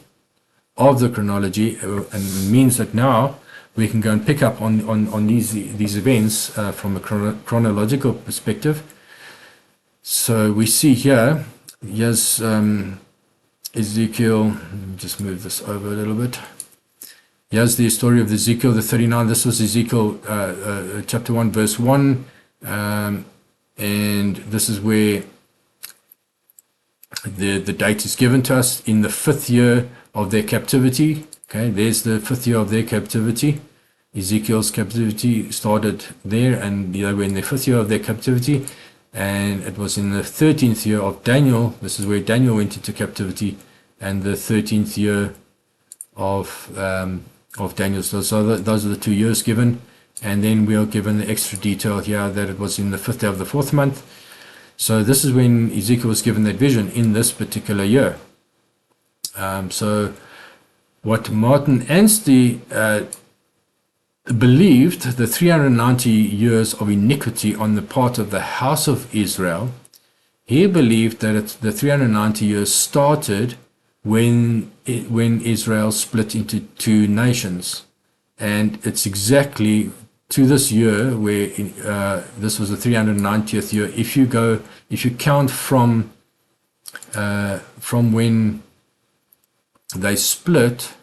of the chronology, and means that now we can go and pick up on these events from a chronological perspective. So we see here's Ezekiel. Let me just move this over a little bit. Here's the story of Ezekiel, the 39. This was Ezekiel chapter 1, verse 1. And this is where the date is given to us in the 5th year of their captivity. Okay, there's the 5th year of their captivity. Ezekiel's captivity started there, and they were in the 5th year of their captivity. And it was in the 13th year of Daniel. This is where Daniel went into captivity, and the 13th year of Daniel. So those are the 2 years given. And then we are given the extra detail here that it was in the 5th day of the 4th month. So this is when Ezekiel was given that vision in this particular year. So what Martin Anstey believed, the 390 years of iniquity on the part of the house of Israel, he believed that the 390 years started when Israel split into 2 nations. And it's exactly to this year where this was the 390th year. If you count from when they split,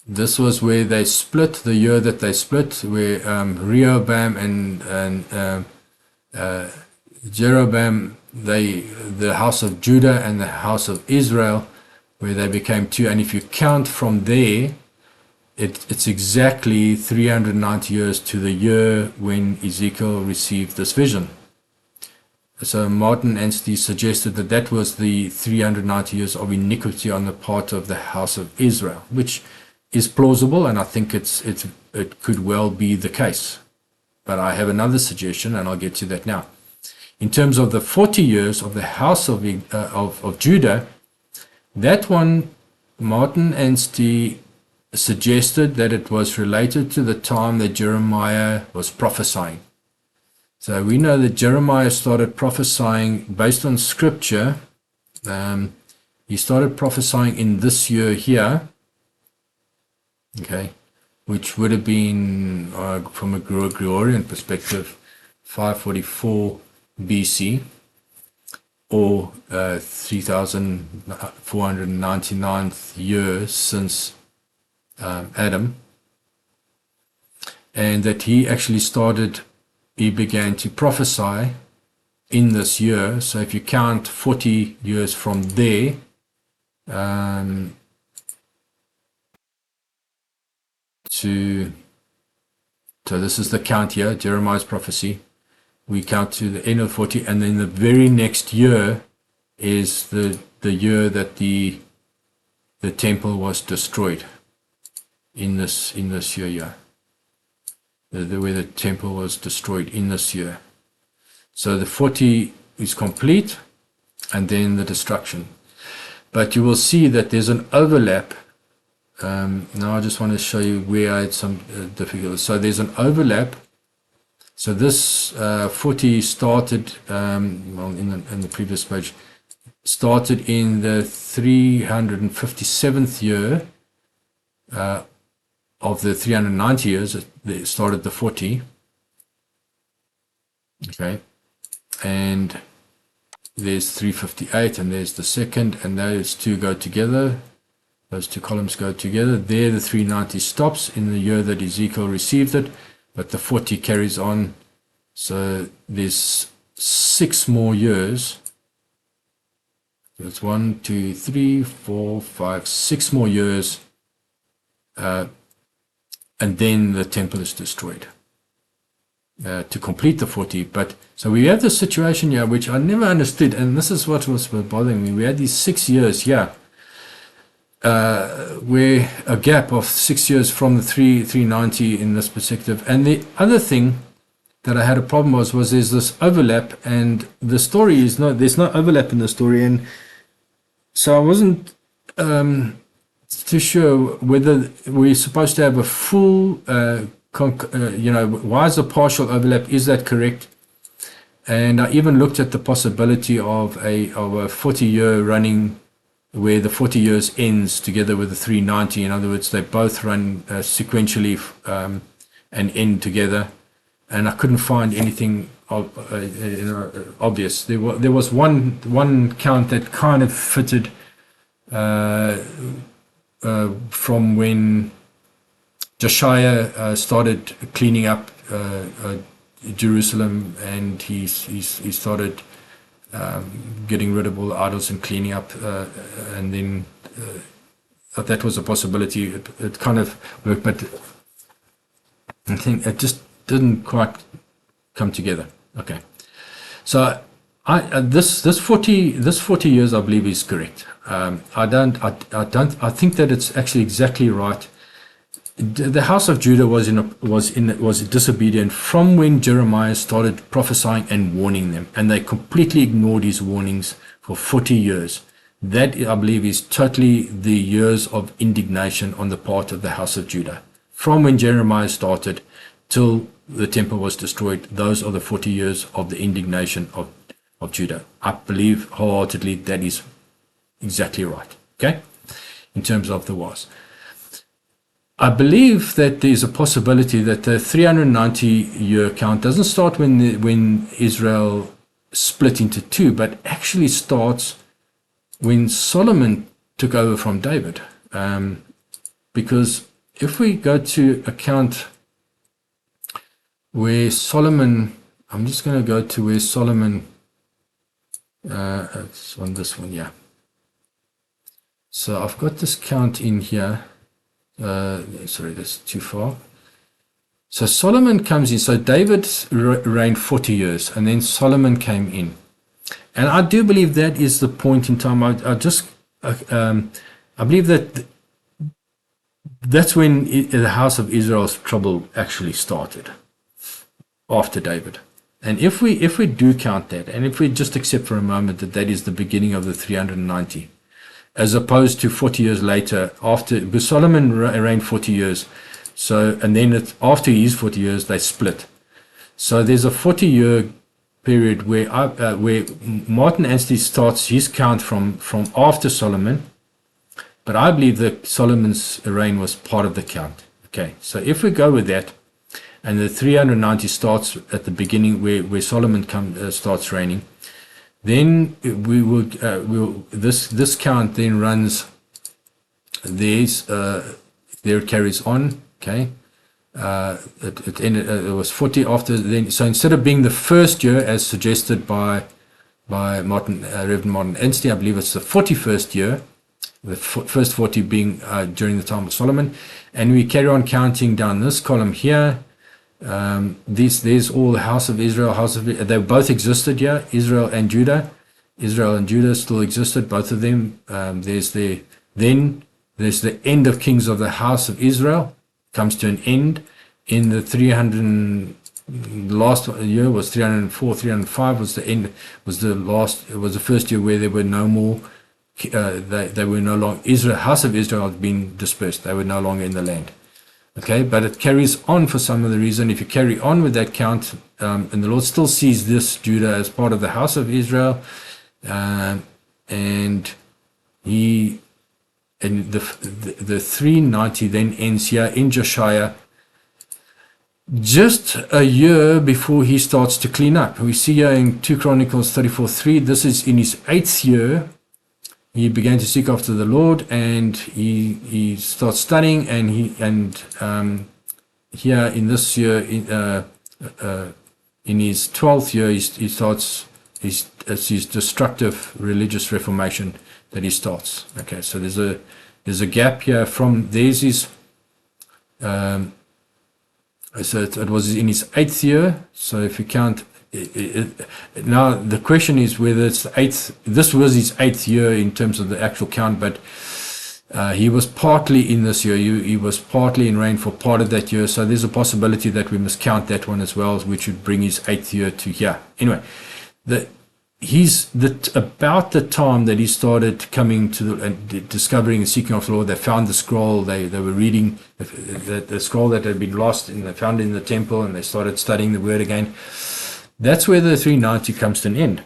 this was where they split, the year that they split, where Rehoboam and Jeroboam, the house of Judah and the house of Israel, where they became 2. And if you count from there, it's exactly 390 years to the year when Ezekiel received this vision. So Martin Anstey suggested that that was the 390 years of iniquity on the part of the house of Israel, which is plausible, and I think it could well be the case. But I have another suggestion, and I'll get to that now. In terms of the 40 years of the house of Judah, that one, Martin Anstey suggested that it was related to the time that Jeremiah was prophesying. So we know that Jeremiah started prophesying based on scripture. He started prophesying in this year here, okay, which would have been, from a Gregorian perspective, 544 BC, or 3,499th year since Adam, and that he began to prophesy in this year. So if you count 40 years from there, so this is the count here, Jeremiah's prophecy. We count to the end of 40, and then the very next year is the year that the temple was destroyed. In this year, yeah, where the temple was destroyed in this year. So the 40 is complete, and then the destruction. But you will see that there's an overlap. Now I just want to show you where I had some difficulties. So there's an overlap. So this 40 started, in the previous page, started in the 357th year of the 390 years. It started the 40. Okay. And there's 358, and there's the second, and those two go together. Those two columns go together. There the 390 stops in the year that Ezekiel received it, but the 40 carries on. So there's 6 more years. That's 1, 2, 3, 4, 5, 6 more years and then the temple is destroyed to complete the 40. But so we have this situation here, which I never understood, and this is what was bothering me. We had these 6 years here, where a gap of 6 years from the 390 in this perspective. And the other thing that I had a problem was there's this overlap, and the story is there's no overlap in the story, and so I wasn't too sure whether we're supposed to have a full, why is a partial overlap? Is that correct? And I even looked at the possibility of a 40-year running, where the 40 years ends together with the 390. In other words, they both run sequentially and end together. And I couldn't find anything obvious. There was one count that kind of fitted from when Josiah started cleaning up Jerusalem, and he started getting rid of all the idols and cleaning up, and then that was a possibility. It kind of worked, but I think it just didn't quite come together. Okay, so this 40 years I believe is correct. I think that it's actually exactly right. The house of Judah was disobedient from when Jeremiah started prophesying and warning them, and they completely ignored his warnings for 40 years. That, I believe, is totally the years of indignation on the part of the house of Judah. From when Jeremiah started till the temple was destroyed, those are the 40 years of the indignation of Judah. I believe wholeheartedly that is exactly right. Okay, in terms of the wars. I believe that there's a possibility that the 390-year count doesn't start when Israel split into two, but actually starts when Solomon took over from David. Because if we go to a count where Solomon, I'm just going to go to where Solomon, it's on this one, yeah. So I've got this count in here. Sorry, that's too far. So Solomon comes in. So David reigned 40 years, and then Solomon came in. And I do believe that is the point in time. I believe that that's when the house of Israel's trouble actually started, after David. And if we do count that, and if we just accept for a moment that that is the beginning of the 390, as opposed to 40 years later, because Solomon reigned 40 years, so, and then after his 40 years they split. So there's a 40-year period where Martin Anstey starts his count from after Solomon, but I believe that Solomon's reign was part of the count. Okay, so if we go with that, and the 390 starts at the beginning where Solomon starts reigning, then we will this count then runs there it carries on. Okay, it ended, it was 40 after then. So instead of being the first year as suggested by Reverend Martin Anstey, I believe it's the 41st year, the first 40 being during the time of Solomon, and we carry on counting down this column here. There's all the house of Israel, they both existed here, Israel and Judah still existed, both of them. There's the end of kings of the house of Israel, comes to an end in the 300. The last year was 304, 305 was the end, was the last, it was the first year where there were no more, they were no longer, house of Israel had been dispersed, they were no longer in the land. Okay, but it carries on for some other reason. If you carry on with that count, and the Lord still sees this Judah as part of the house of Israel, and the 390 then ends here in Josiah, just a year before he starts to clean up. We see here in 2 Chronicles 34:3, this is in his 8th year. He began to seek after the Lord, and he starts studying, and here in this year, in his 12th year, he starts his destructive religious reformation that he starts. Okay, so there's a gap here from there's his So it was in his 8th year. So if you count, now the question is whether it's the 8th. This was his 8th year in terms of the actual count, but he was partly in this year. He was partly in reign for part of that year. So there's a possibility that we must count that one as well, which would bring his 8th year to here. Anyway, about the time that he started coming to discovering the seeking of the Lord. They found the scroll. They were reading the scroll that had been lost, and they found it in the temple, and they started studying the word again. That's where the 390 comes to an end.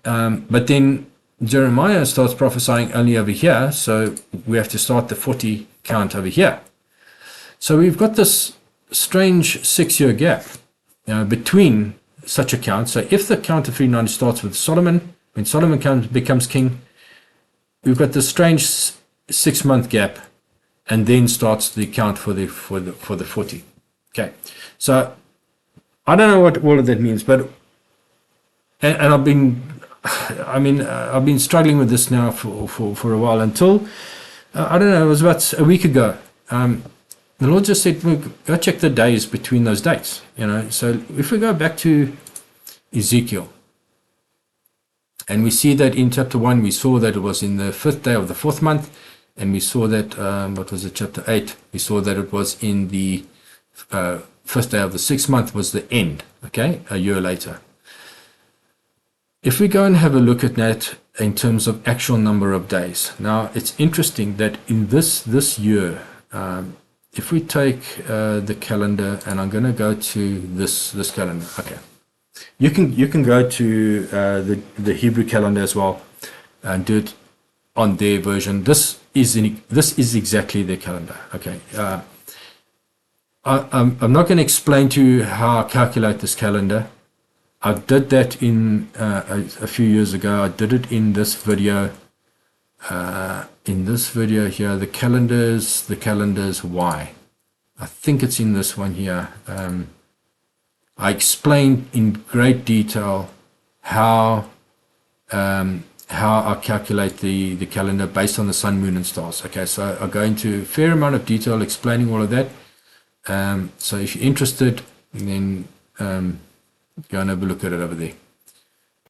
But then Jeremiah starts prophesying only over here, so we have to start the 40 count over here. So we've got this strange 6-year gap between such a count. So if the count of 390 starts with Solomon, when Solomon becomes king, we've got this strange 6-month gap, and then starts the count for the 40. Okay, so I don't know what all of that means, but and I've been struggling with this now for a while until I don't know, it was about a week ago. The Lord just said, go check the days between those dates. So if we go back to Ezekiel, and we see that in chapter 1, we saw that it was in the 5th day of the 4th month, and we saw that, chapter 8, we saw that it was in the 5th day of the 6th month was the end, okay, a year later. If we go and have a look at that in terms of actual number of days, now it's interesting that in this year, if we take the calendar, and I'm going to go to this calendar. Okay, you can go to the Hebrew calendar as well and do it on their version. This is exactly their calendar. Okay, I'm not going to explain to you how I calculate this calendar. I did that in a few years ago. I did it in this video. In this video here, the calendars why. I think it's in this one here. I explained in great detail how I calculate the calendar based on the sun, moon, and stars. Okay, so I go into a fair amount of detail explaining all of that. So if you're interested, then go and have a look at it over there.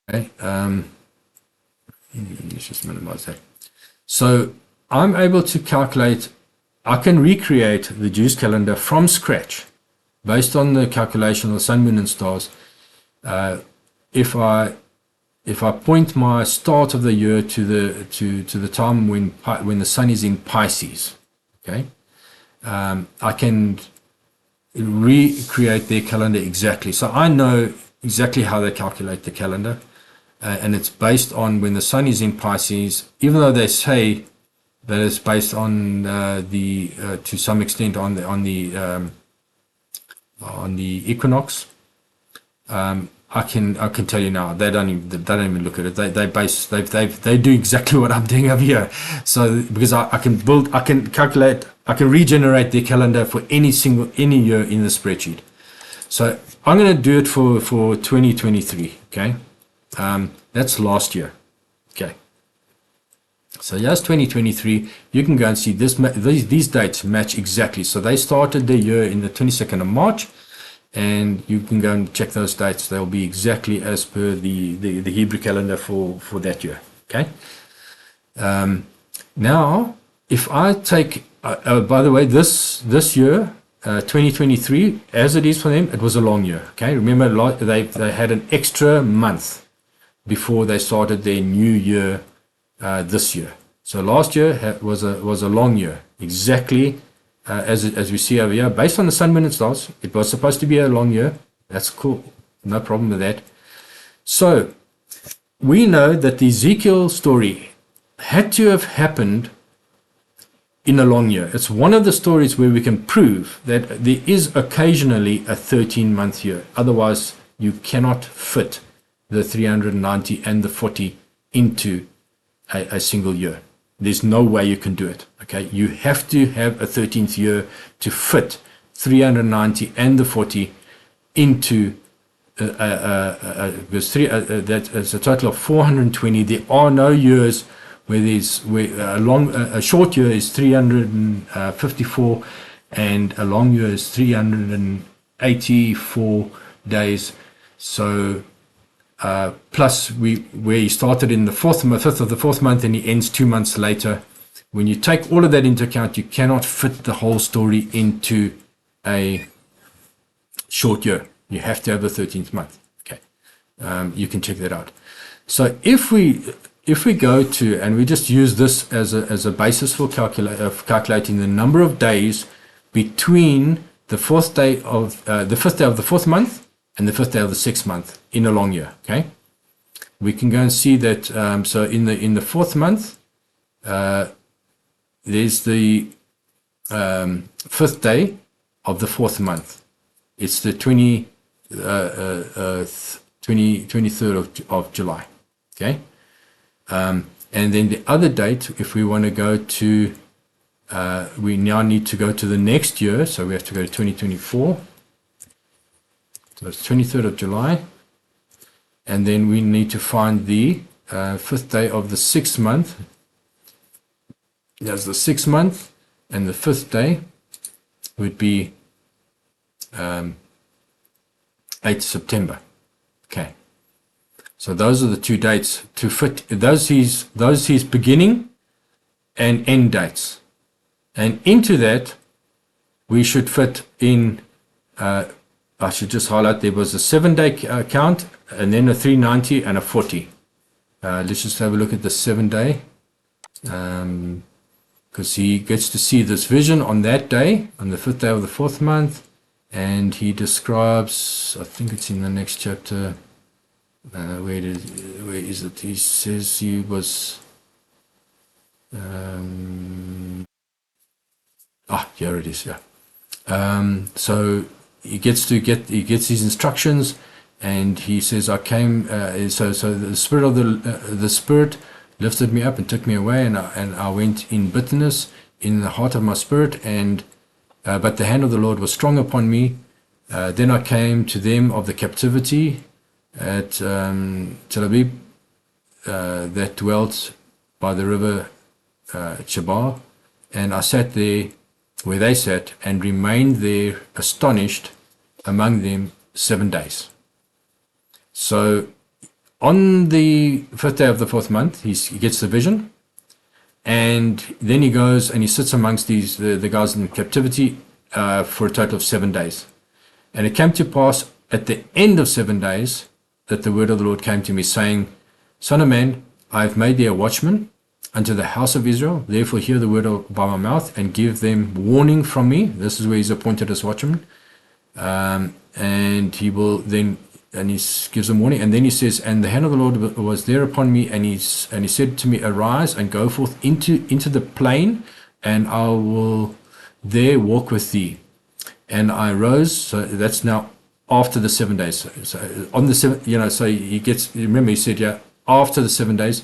Okay, let's just minimize that. So I'm able to calculate, I can recreate the Jewish calendar from scratch based on the calculation of the sun, moon, and stars. If I point my start of the year to the time when the sun is in Pisces, okay, I can recreate their calendar exactly. So I know exactly how they calculate the calendar. And it's based on when the sun is in Pisces, even though they say that it's based on to some extent on the equinox. I can tell you now, they don't even look at it. They do exactly what I'm doing over here. So because I can calculate, I can regenerate their calendar for any year in the spreadsheet. So I'm going to do it for 2023. Okay. That's last year. Okay. So here's 2023. You can go and see these dates match exactly. So they started the year in the 22nd of March, and you can go and check those dates. They'll be exactly as per the Hebrew calendar for that year. Okay. Now, if I take, by the way, this year, 2023, as it is for them, it was a long year. Okay. Remember, they had an extra month before they started their new year this year. So last year was a long year, exactly as we see over here. Based on the sun, moon, and stars, it was supposed to be a long year. That's cool. No problem with that. So we know that the Ezekiel story had to have happened in a long year. It's one of the stories where we can prove that there is occasionally a 13-month year. Otherwise, you cannot fit the 390 and the 40 into a single year. There's no way you can do it. Okay, you have to have a 13th year to fit 390 and the 40 into because that is a total of 420. There are no years where a short year is 354, and a long year is 384 days. So plus where he started in the fifth of the fourth month and he ends 2 months later. When you take all of that into account, you cannot fit the whole story into a short year. You have to have the 13th month. Okay, you can check that out. So if we go to, and we just use this as a basis for calculating the number of days between the fifth day of the fourth month and the fifth day of the sixth month in a long year. Okay, we can go and see that. So in the fourth month, there's the fifth day of the fourth month. It's the 23rd of July. Okay. And then the other date, if we want to go to, we now need to go to the next year. So we have to go to 2024. So it's 23rd of July. And then we need to find the fifth day of the sixth month. There's the sixth month, and the fifth day would be 8th September. Okay. So those are the two dates to fit. Those his beginning and end dates. And into that, we should fit in, I should just highlight, there was a 7-day count, and then a 390 and a 40. Let's just have a look at the 7-day. Because he gets to see this vision on that day, on the fifth day of the fourth month. And he describes, I think it's in the next chapter, where is it? He says he was, here it is, yeah. So he gets his instructions, and he says, I came, so the spirit of the spirit lifted me up and took me away, and I went in bitterness in the heart of my spirit, and but the hand of the Lord was strong upon me. Then I came to them of the captivity at Tel Aviv, that dwelt by the river Chebar, and I sat there where they sat and remained there astonished among them 7 days. So on the fifth day of the fourth month, he gets the vision, and then he goes and he sits amongst the guys in captivity for a total of 7 days. And it came to pass at the end of 7 days that the word of the Lord came to me, saying, Son of man, I have made thee a watchman unto the house of Israel. Therefore hear the word by my mouth, and give them warning from me. This is where he's appointed as watchman. And he will then, and he gives them warning. And then he says, and the hand of the Lord was there upon me, and he said to me, arise and go forth into the plain, and I will there walk with thee. And I rose. So that's now after the 7 days. So on the 7th, so he gets, remember he said, yeah, after the 7 days,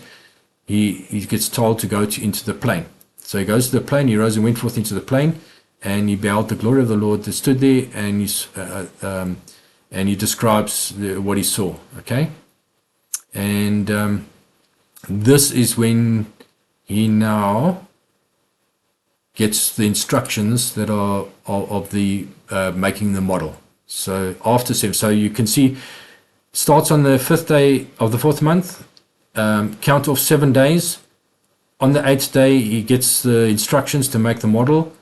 he gets told to go into the plain. So he goes to the plain, he rose and went forth into the plain, and he beheld the glory of the Lord that stood there, and he describes what he saw. Okay. And this is when he now gets the instructions that are of the making the model. So after 7, so you can see, starts on the fifth day of the fourth month, count off 7 days. On the 8th day, he gets the instructions to make the model,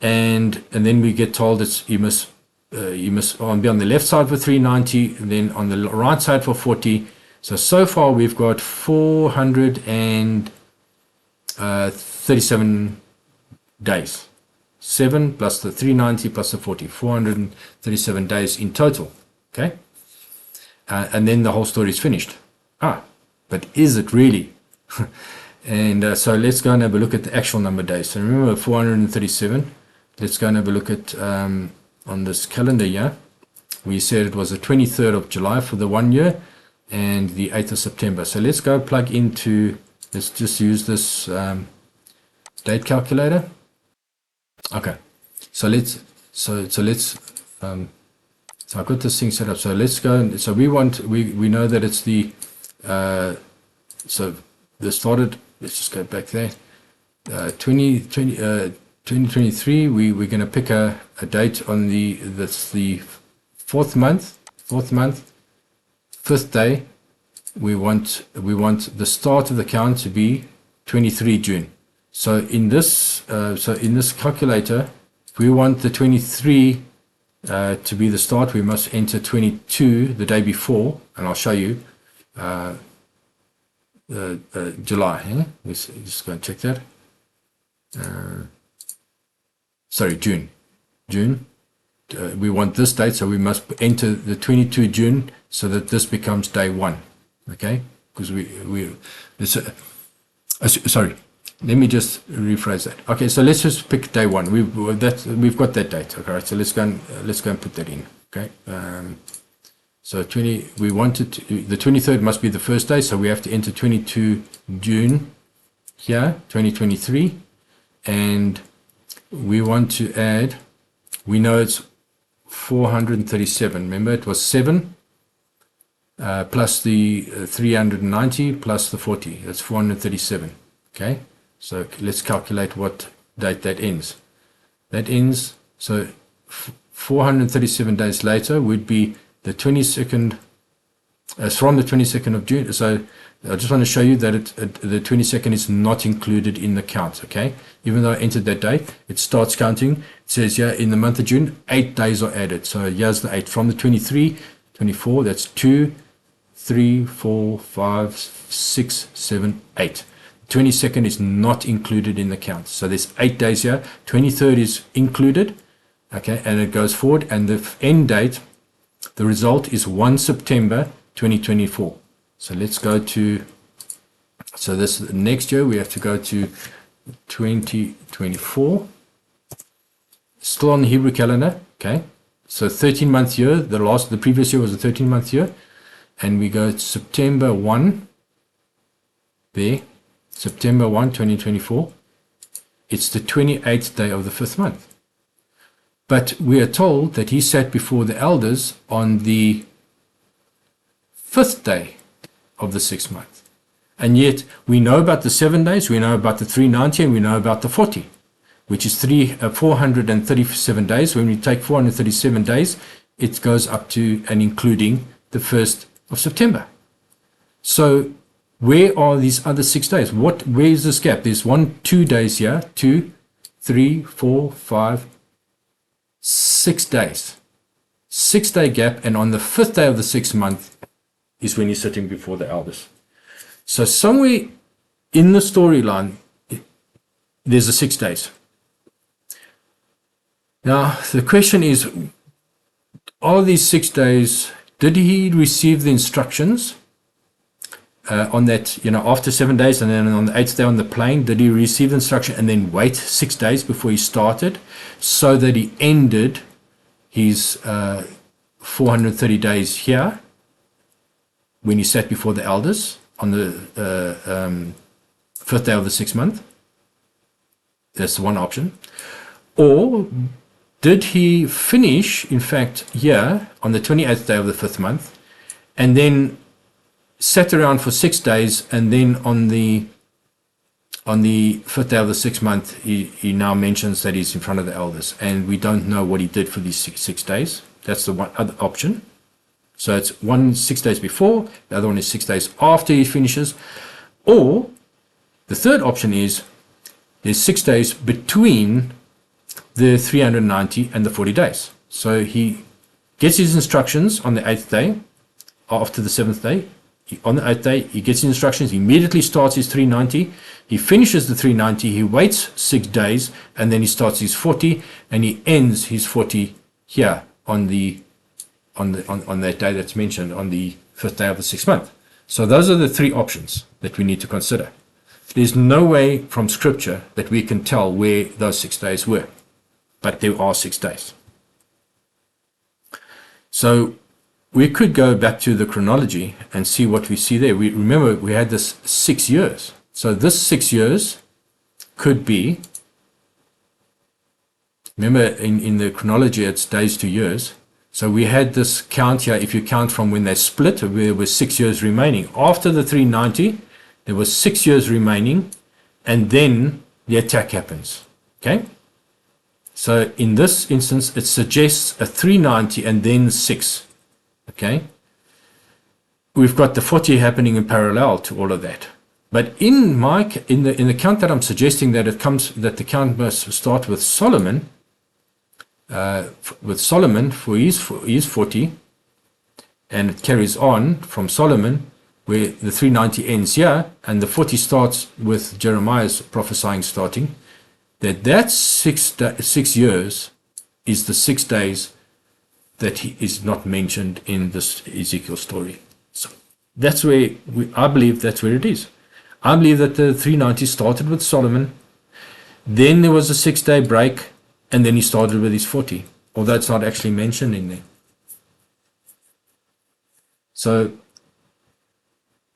and then we get told that you must be on the left side for 390, and then on the right side for 40. So far we've got 437 days. 7 plus the 390 plus the 40, 437 days in total. Okay, and then the whole story is finished. But is it really? And so let's go and have a look at the actual number of days. So remember 437. Let's go and have a look at on this calendar year. We said it was the 23rd of July for the 1 year, and the 8th of September. So let's go plug into. Let's just use this date calculator. Okay, so let's so I've got this thing set up. So let's go. So we know that it's the so this started. Let's just go back there. 2020 2023, we're going to pick a date on the fourth month, fifth day. We want the start of the count to be 23 June. So in this calculator, if we want the 23 to be the start, we must enter 22 the day before, and I'll show you July. Let's just go and check that. Sorry, June. We want this date, so we must enter the 22 June so that this becomes day 1. Okay, because sorry. Let me just rephrase that. Okay, so let's just pick day 1. We've got that date. Okay, right, so let's go and put that in. Okay, so we wanted the 23rd must be the first day, so we have to enter 22 June here, 2023, and we want to add. We know it's 437. Remember, it was 7 plus the 390 plus the 40. That's 437. Okay. So let's calculate what date that ends. That ends, so 437 days later would be the 22nd, from the 22nd of June. So I just want to show you that the 22nd is not included in the count, okay? Even though I entered that date, it starts counting. It says, yeah, in the month of June, 8 days are added. So here's the 8. From the 23, 24, that's 2, 3, 4, 5, 6, 7, 8. 22nd is not included in the count. So there's 8 days here. 23rd is included, okay, and it goes forward. And the end date, the result is 1 September 2024. So let's go to, so this next year we have to go to 2024. Still on the Hebrew calendar, okay. So 13-month year, the previous year was a 13-month year. And we go to September 1, there. September 1, 2024, it's the 28th day of the 5th month. But we are told that he sat before the elders on the 5th day of the 6th month. And yet we know about the 7 days, we know about the 390, and we know about the 40, which is 437 days. When we take 437 days, it goes up to and including the 1st of September. So where are these other 6 days? Where is this gap? There's 2 days here. 2, 3, 4, 5, 6 days. 6-day gap, and on the 5th day of the 6th month is when he's sitting before the elders. So somewhere in the storyline, there's the 6 days. Now, the question is, are these 6 days, did he receive the instructions on that, after 7 days, and then on the 8th day on the plain, did he receive the instruction and then wait 6 days before he started, so that he ended his 430 days here when he sat before the elders on the 5th day of the 6th month? That's one option. Or did he finish, in fact, here on the 28th day of the 5th month, and then sat around for 6 days, and then on the 5th day of the 6th month, he now mentions that he's in front of the elders, and we don't know what he did for these six days. That's the one other option. So it's 6 days before, the other one is 6 days after he finishes. Or the third option is there's 6 days between the 390 and the 40 days. So he gets his instructions on the 8th day, after the 7th day. On the 8th day, he gets his instructions, he immediately starts his 390, he finishes the 390, he waits 6 days, and then he starts his 40, and he ends his 40 here on that day that's mentioned, on the 5th day of the 6th month. So those are the 3 options that we need to consider. There's no way from Scripture that we can tell where those 6 days were, but there are 6 days. So we could go back to the chronology and see what we see there. Remember, we had this 6 years. So this 6 years could be, remember in the chronology, it's days to years. So we had this count here, if you count from when they split, there was 6 years remaining. After the 390, there was 6 years remaining, and then the attack happens. Okay? So in this instance, it suggests a 390 and then 6. Okay? We've got the 40 happening in parallel to all of that. But in the count that I'm suggesting that the count must start with Solomon, for his 40, and it carries on from Solomon, where the 390 ends here, and the 40 starts with Jeremiah's prophesying starting, that 6 years is the 6 days that he is not mentioned in this Ezekiel story. So that's where I believe that's where it is. I believe that the 390 started with Solomon, then there was a 6-day break, and then he started with his 40, although it's not actually mentioned in there. So,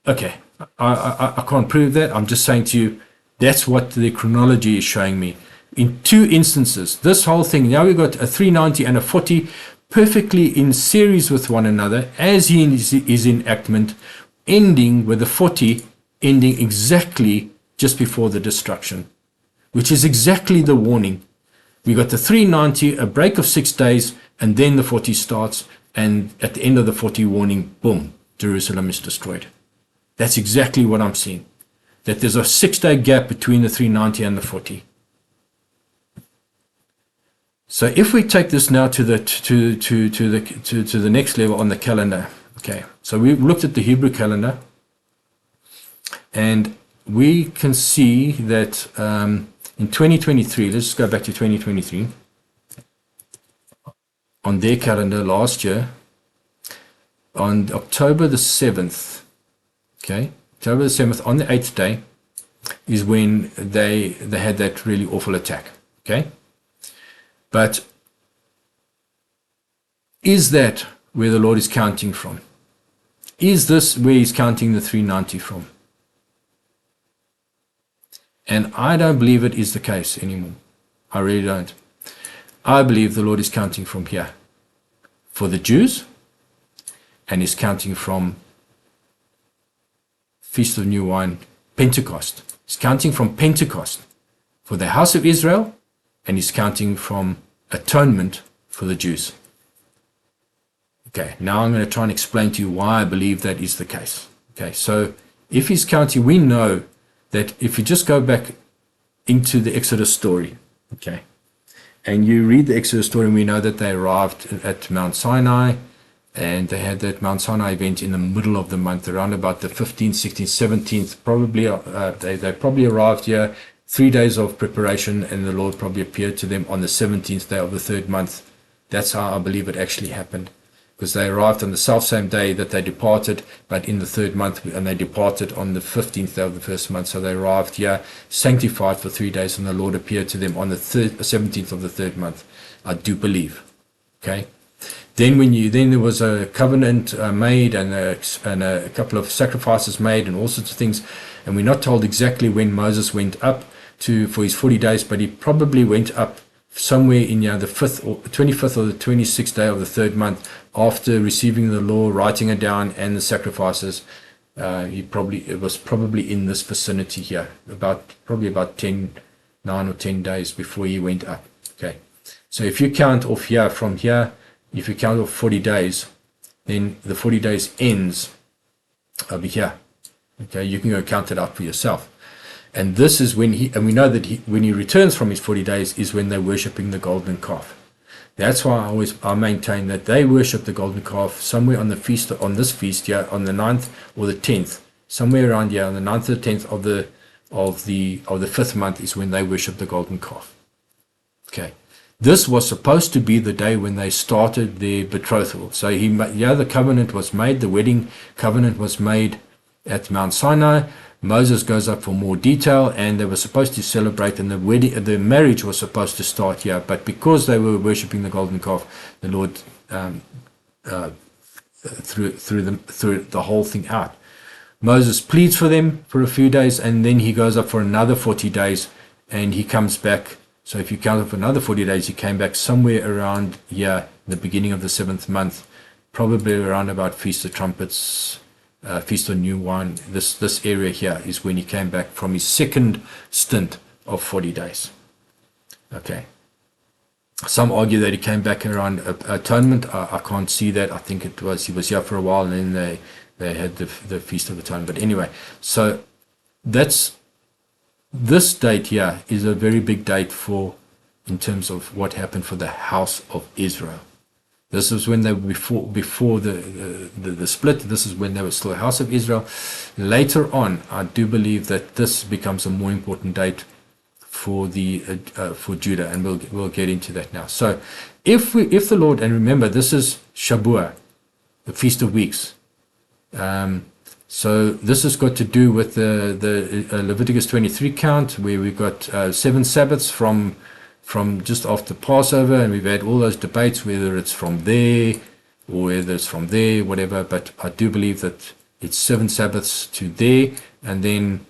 okay, I can't prove that. I'm just saying to you, that's what the chronology is showing me. In 2 instances, this whole thing, now we've got a 390 and a 40 perfectly in series with one another, as he is enactment, ending with the 40 ending exactly just before the destruction, which is exactly the warning. We got the 390, a break of 6 days, and then the 40 starts, and at the end of the 40 warning, boom, Jerusalem is destroyed. That's exactly what I'm seeing. That there's a 6-day gap between the 390 and the 40. So if we take this now to the next level on the calendar, okay. So we've looked at the Hebrew calendar, and we can see that in 2023, let's go back to 2023, on their calendar last year, on October the 7th, okay, October the 7th, on the 8th day, is when they had that really awful attack, okay? But is that where the Lord is counting from? Is this where he's counting the 390 from? And I don't believe it is the case anymore. I really don't. I believe the Lord is counting from here for the Jews, and is counting from Feast of New Wine, Pentecost. He's counting from Pentecost for the house of Israel, and he's counting from Atonement for the Jews. Okay, now I'm going to try and explain to you why I believe that is the case. Okay, so if he's counting, we know that if you just go back into the Exodus story, okay, and you read the Exodus story, and we know that they arrived at Mount Sinai, and they had that Mount Sinai event in the middle of the month, around about the 15th, 16th, 17th, probably. They probably arrived here, 3 days of preparation, and the Lord probably appeared to them on the 17th day of the 3rd month. That's how I believe it actually happened. Because they arrived on the self-same day that they departed, but in the 3rd month, and they departed on the 15th day of the 1st month. So they arrived here, sanctified for 3 days, and the Lord appeared to them on the 17th of the 3rd month. I do believe. Okay. Then there was a covenant made, and a couple of sacrifices made, and all sorts of things. And we're not told exactly when Moses went up for his 40 days, but he probably went up somewhere in the 5th or 25th or the 26th day of the 3rd month, after receiving the law, writing it down, and the sacrifices. It was probably in this vicinity here, probably about 9 or 10 days before he went up. Okay, so if you count off here, from here, if you count off 40 days, then the 40 days ends over here. Okay, you can go count it out for yourself. And this is when we know that when he returns from his 40 days is when they're worshipping the golden calf. That's why I maintain that they worship the golden calf somewhere on this feast here, on the 9th or the 10th, somewhere around here, on the 9th or the 10th of the 5th month is when they worship the golden calf. Okay. This was supposed to be the day when they started their betrothal. So the covenant was made, the wedding covenant was made at Mount Sinai. Moses goes up for more detail, and they were supposed to celebrate, and the marriage was supposed to start here. But because they were worshipping the golden calf, the Lord threw the whole thing out. Moses pleads for them for a few days, and then he goes up for another 40 days, and he comes back. So if you count up another 40 days, he came back somewhere around here, the beginning of the 7th month, probably around about Feast of Trumpets, Feast of New Wine. This area here is when he came back from his second stint of 40 days. Okay. Some argue that he came back around Atonement. I can't see that. I think it was he was here for a while, and then they had the Feast of Atonement. But anyway, so that's this date here is a very big date for in terms of what happened for the house of Israel. This was when they were before the split. This is when they were still a house of Israel. Later on, I do believe that this becomes a more important date for the for Judah, and we'll get into that now. So, if the Lord, and remember, this is Shabuah, the Feast of Weeks. So this has got to do with the Leviticus 23 count, where we've got 7 Sabbaths from just after Passover, and we've had all those debates whether it's from there or whether it's from there, whatever. But I do believe that it's 7 Sabbaths to there, and then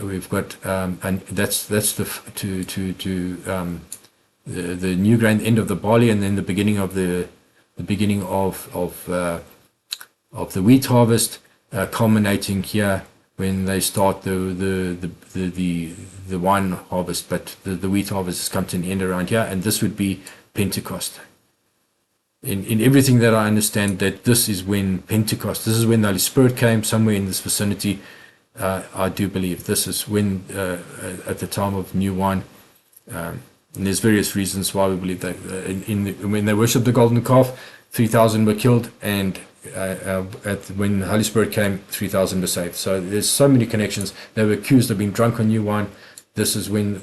we've got and that's the new grain, end of the barley, and then the beginning of the wheat harvest, culminating here when they start the wine harvest, but the wheat harvest has come to an end around here, and this would be Pentecost. In everything that I understand, that this is when Pentecost, this is when the Holy Spirit came, somewhere in this vicinity. I do believe this is when, at the time of new wine, and there's various reasons why we believe that. When they worshipped the golden calf, 3,000 were killed, and when the Holy Spirit came, 3,000 were saved. So there's so many connections. They were accused of being drunk on new wine. This is when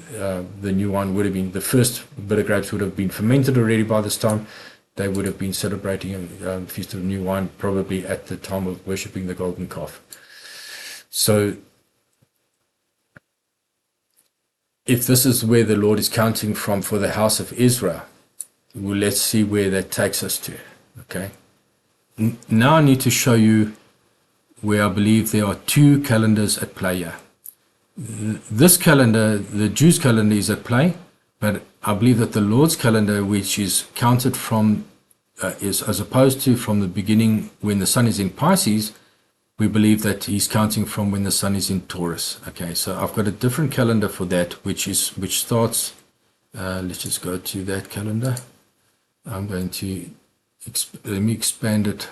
the new wine would have been, the first bit of grapes would have been fermented already by this time. They would have been celebrating a feast of new wine, probably at the time of worshipping the golden calf. So if this is where the Lord is counting from for the house of Israel, well, let's see where that takes us to. Okay. Now I need to show you where I believe there are 2 calendars at play here. This calendar, the Jews' calendar, is at play, but I believe that the Lord's calendar, which is counted from, is as opposed to from the beginning when the sun is in Pisces, we believe that he's counting from when the sun is in Taurus. Okay, so I've got a different calendar for that, which starts. Let's just go to that calendar. I'm going to let me expand it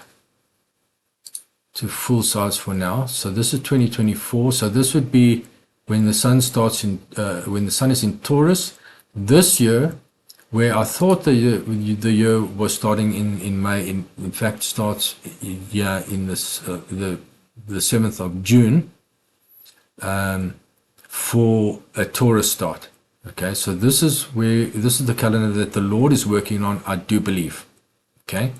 to full size for now. So this is 2024. So this would be when the sun starts in when the sun is in Taurus. This year, where I thought the year was starting in May, in fact starts in this the 7th of June for a Taurus start. Okay, so this is the calendar that the Lord is working on, I do believe. Okay,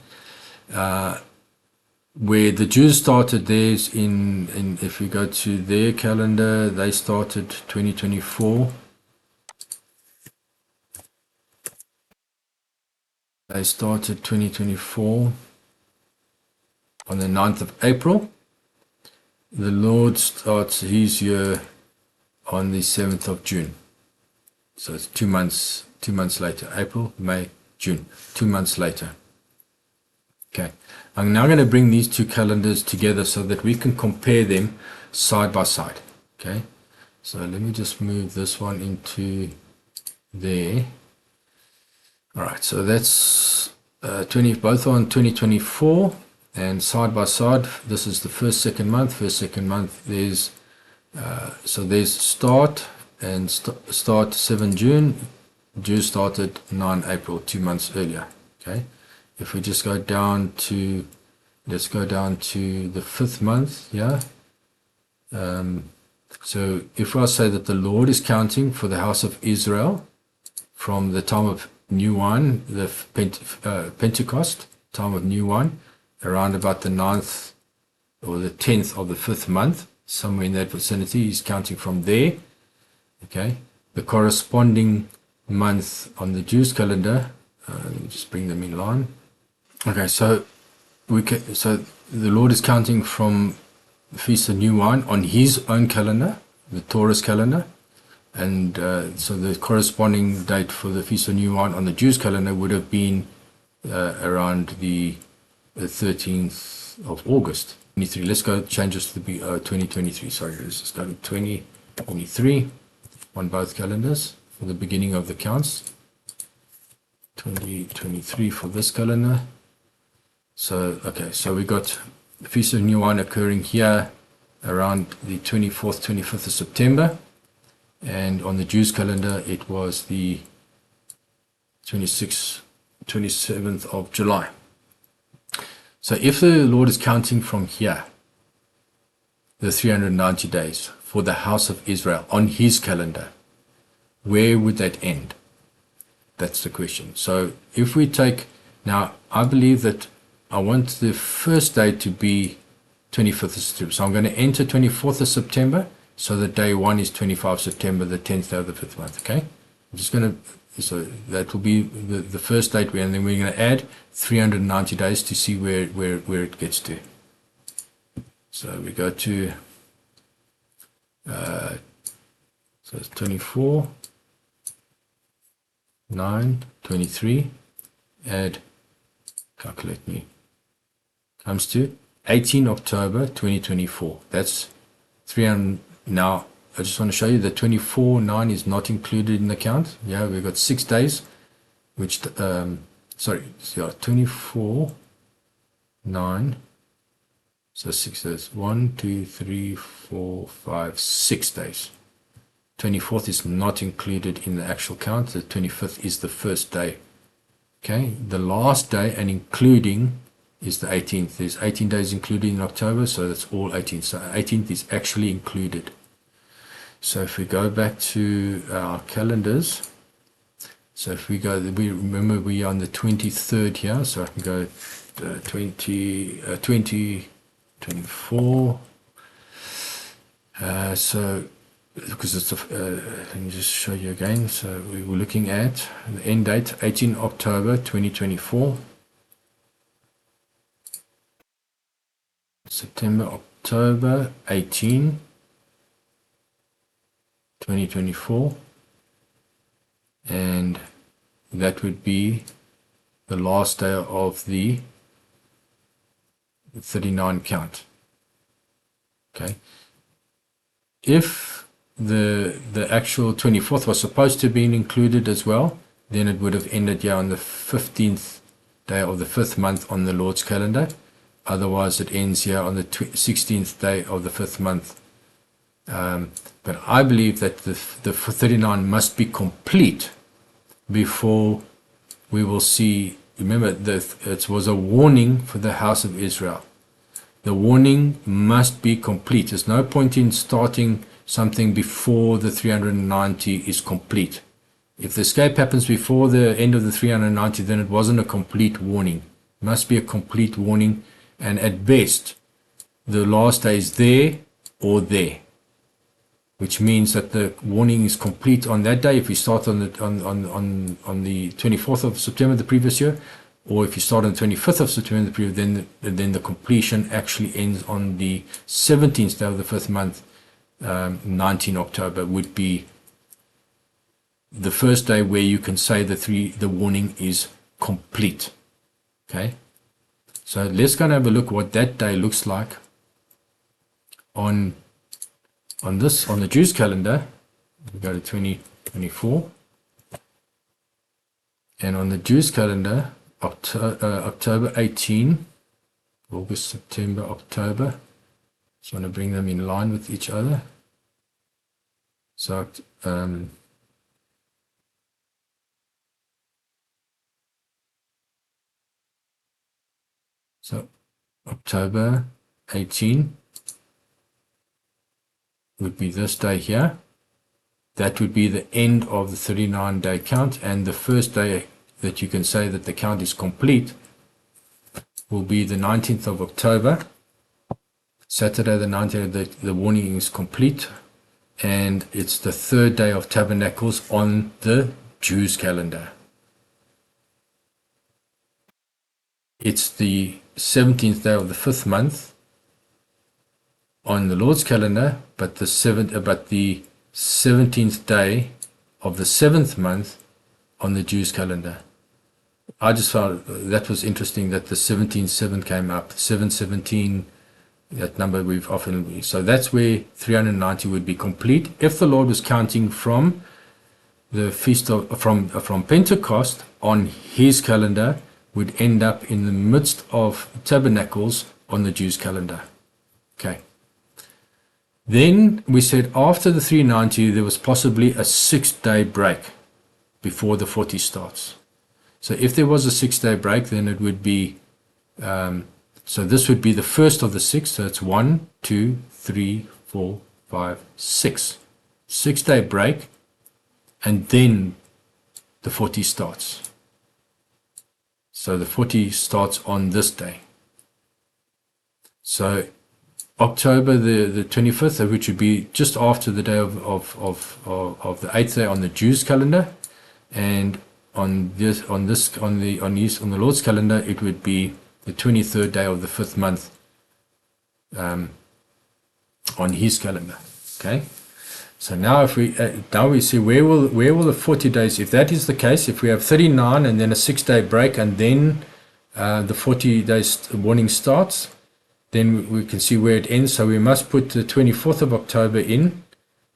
where the Jews started theirs in if we go to their calendar, they started 2024. They started 2024 on the 9th of April. The Lord starts his year on the 7th of June. So it's 2 months later. April, May, June. 2 months later. Okay. I'm now going to bring these 2 calendars together so that we can compare them side by side. Okay. So let me just move this one into there. All right, so that's both on 2024, and side by side, this is the second month. There's so there's start and start 7 June. Jews started 9 April, 2 months earlier. Okay, if we just go down to, let's go down to the 5th month. Yeah. So if I say that the Lord is counting for the house of Israel from the time of new wine, the Pentecost, time of new wine, around about the 9th or the 10th of the 5th month, somewhere in that vicinity, he's counting from there. Okay, the corresponding month on the Jews' calendar, let me just bring them in line. Okay, so so the Lord is counting from the Feast of New Wine on his own calendar, the Taurus calendar. And so the corresponding date for the Feast of New Wine on the Jews' calendar would have been around the 13th of August. 23. Let's go change this to the 2023. Sorry, let's just go to 2023 on both calendars for the beginning of the counts. 2023 for this calendar. So, okay, so we got the Feast of New Wine occurring here around the 24th, 25th of September. And on the Jews calendar, it was the 26th, 27th of July. So if the Lord is counting from here, the 390 days for the house of Israel on his calendar, where would that end? That's the question. So if we take, now I believe that I want the first day to be 25th of September. So I'm going to enter 24th of September. So the day 1 is 25 September, the 10th day of the 5th month. Okay. I'm just going to, so that will be the first date, and then we're going to add 390 days to see where it gets to. So we go to, so it's 24, 9, 23, add, calculate me, comes to 18 October 2024. That's 300. Now, I just want to show you that 24/9 is not included in the count. Yeah, we've got 6 days, which, sorry, yeah, 24/9. So 6 days. 1, 2, 3, 4, 5, 6 days. 24th is not included in the actual count. The 25th is the first day. Okay, the last day and including is the 18th. There's 18 days included in October, so that's all 18. So 18th is actually included. So if we go back to our calendars, so if we go, we remember we are on the 23rd here, so I can go 2024. So because it's let me just show you again. So we were looking at the end date 18 October 2024. September, October 18, 2024, and that would be the last day of the 39 count. Okay. If the actual 24th was supposed to be included as well, then it would have ended here on the 15th day of the 5th month on the Lord's calendar. Otherwise, it ends here on the 16th day of the 5th month. But I believe that the 39 must be complete before we will see. Remember, it was a warning for the house of Israel. The warning must be complete. There's no point in starting something before the 390 is complete. If the escape happens before the end of the 390, then it wasn't a complete warning. It must be a complete warning. And at best, the last day is there or there, which means that the warning is complete on that day. If you start on the 24th of September the previous year, or if you start on the 25th of September the previous, then the completion actually ends on the 17th day of the 5th month. 19 October would be the first day where you can say the warning is complete. Okay. So let's go and have a look what that day looks like on the Jews calendar. We go to 2024, and on the Jews calendar, October 18, August, September, October. Just want to bring them in line with each other. So so October 18 would be this day here. That would be the end of the 39-day count, and the first day that you can say that the count is complete will be the 19th of October. Saturday the 19th, the warning is complete, and it's the third day of Tabernacles on the Jews calendar. It's the 17th day of the 5th month on the Lord's calendar, but the 17th day of the 7th month on the Jews calendar. I just found that was interesting that the 17/7 came up, 7/17. That number we've often, so that's where 390 would be complete if the Lord was counting from the feast of from Pentecost on his calendar would end up in the midst of Tabernacles on the Jews' calendar. Okay. Then we said after the 390 there was possibly a 6-day break before the 40 starts. So if there was a 6-day break, then it would be so this would be the first of the 6. So it's 1, 2, 3, 4, 5, 6. 6-day break, and then the 40 starts. So the 40 starts on this day. So October the 25th, which would be just after the day of the 8th day on the Jews' calendar, and on the Lord's calendar, it would be the 23rd day of the 5th month on his calendar. Okay. So now if we see where will the 40 days, if that is the case, if we have 39 and then a 6-day break and then the 40 days warning starts, then we can see where it ends. So we must put the 24th of October in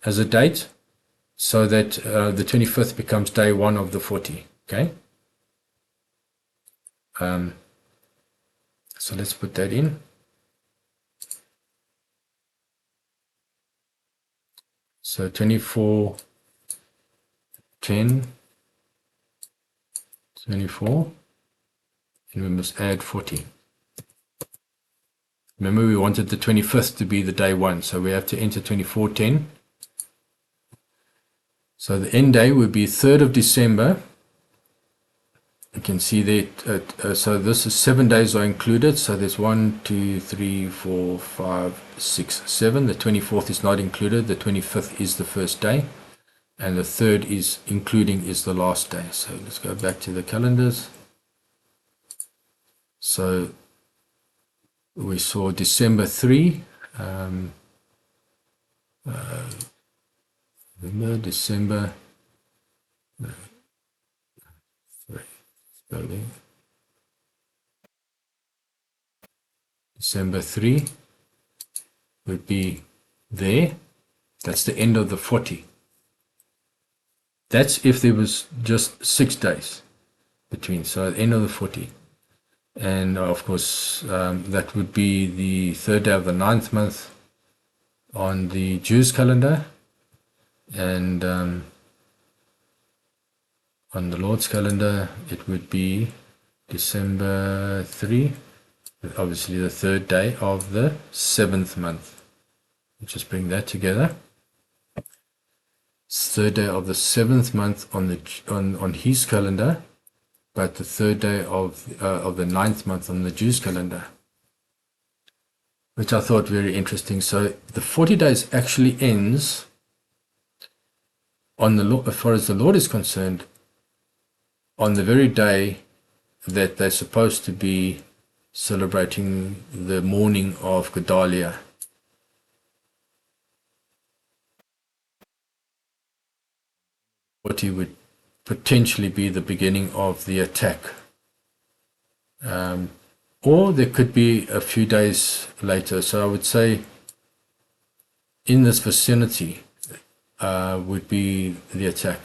as a date so that the 25th becomes day 1 of the 40. Okay. So let's put that in. So 24, 10, 24, and we must add 40. Remember, we wanted the 25th to be the day 1, so we have to enter 24, 10. So the end day would be 3rd of December. You can see that, so this is 7 days are included. So there's 1, 2, 3, 4, 5, 6, 7. The 24th is not included. The 25th is the first day. And the 3rd is including is the last day. So let's go back to the calendars. So we saw December 3. Remember December 3. December 3 would be there. That's the end of the 40. That's if there was just 6 days between. So the end of the 40. And of course, that would be the 3rd day of the 9th month on the Jews' calendar. And on the Lord's calendar, it would be December 3, obviously the 3rd day of the 7th month. Let's just bring that together. 3rd day of the 7th month on his calendar, but the 3rd day of the 9th month on the Jews' calendar, which I thought very interesting. So the 40 days actually ends on the, as far as the Lord is concerned, on the very day that they're supposed to be celebrating the mourning of Gedalia. What he would potentially be the beginning of the attack. Or there could be a few days later. So I would say in this vicinity would be the attack,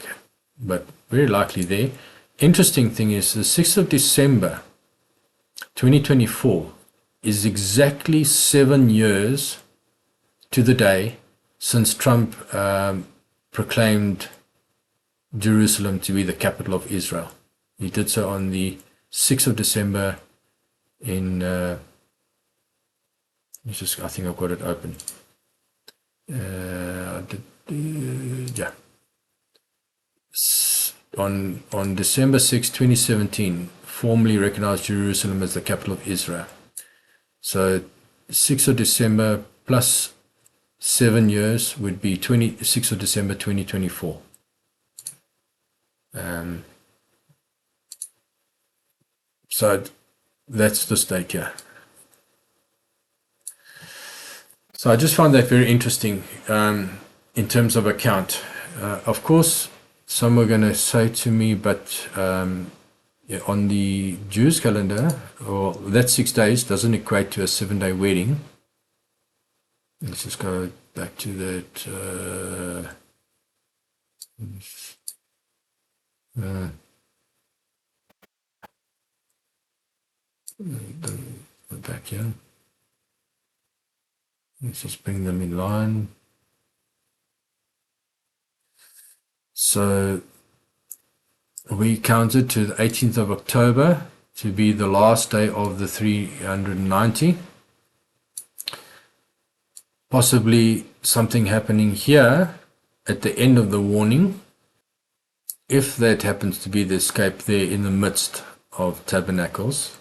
but very likely there. Interesting thing is the 6th of December 2024 is exactly 7 years to the day since Trump proclaimed Jerusalem to be the capital of Israel. He did so on the 6th of December in, I think I've got it open. Yeah. On December 6, 2017, formally recognized Jerusalem as the capital of Israel. So 6th of December plus 7 years would be 26th of December 2024. So that's the date here. So I just found that very interesting in terms of account. Of course, some are going to say to me, but on the Jews' calendar, or that 6 days doesn't equate to a 7-day wedding. Let's just go back to that. Back here. Let's just bring them in line. So we counted to the 18th of October to be the last day of the 390. Possibly something happening here at the end of the warning, if that happens to be the escape there in the midst of Tabernacles,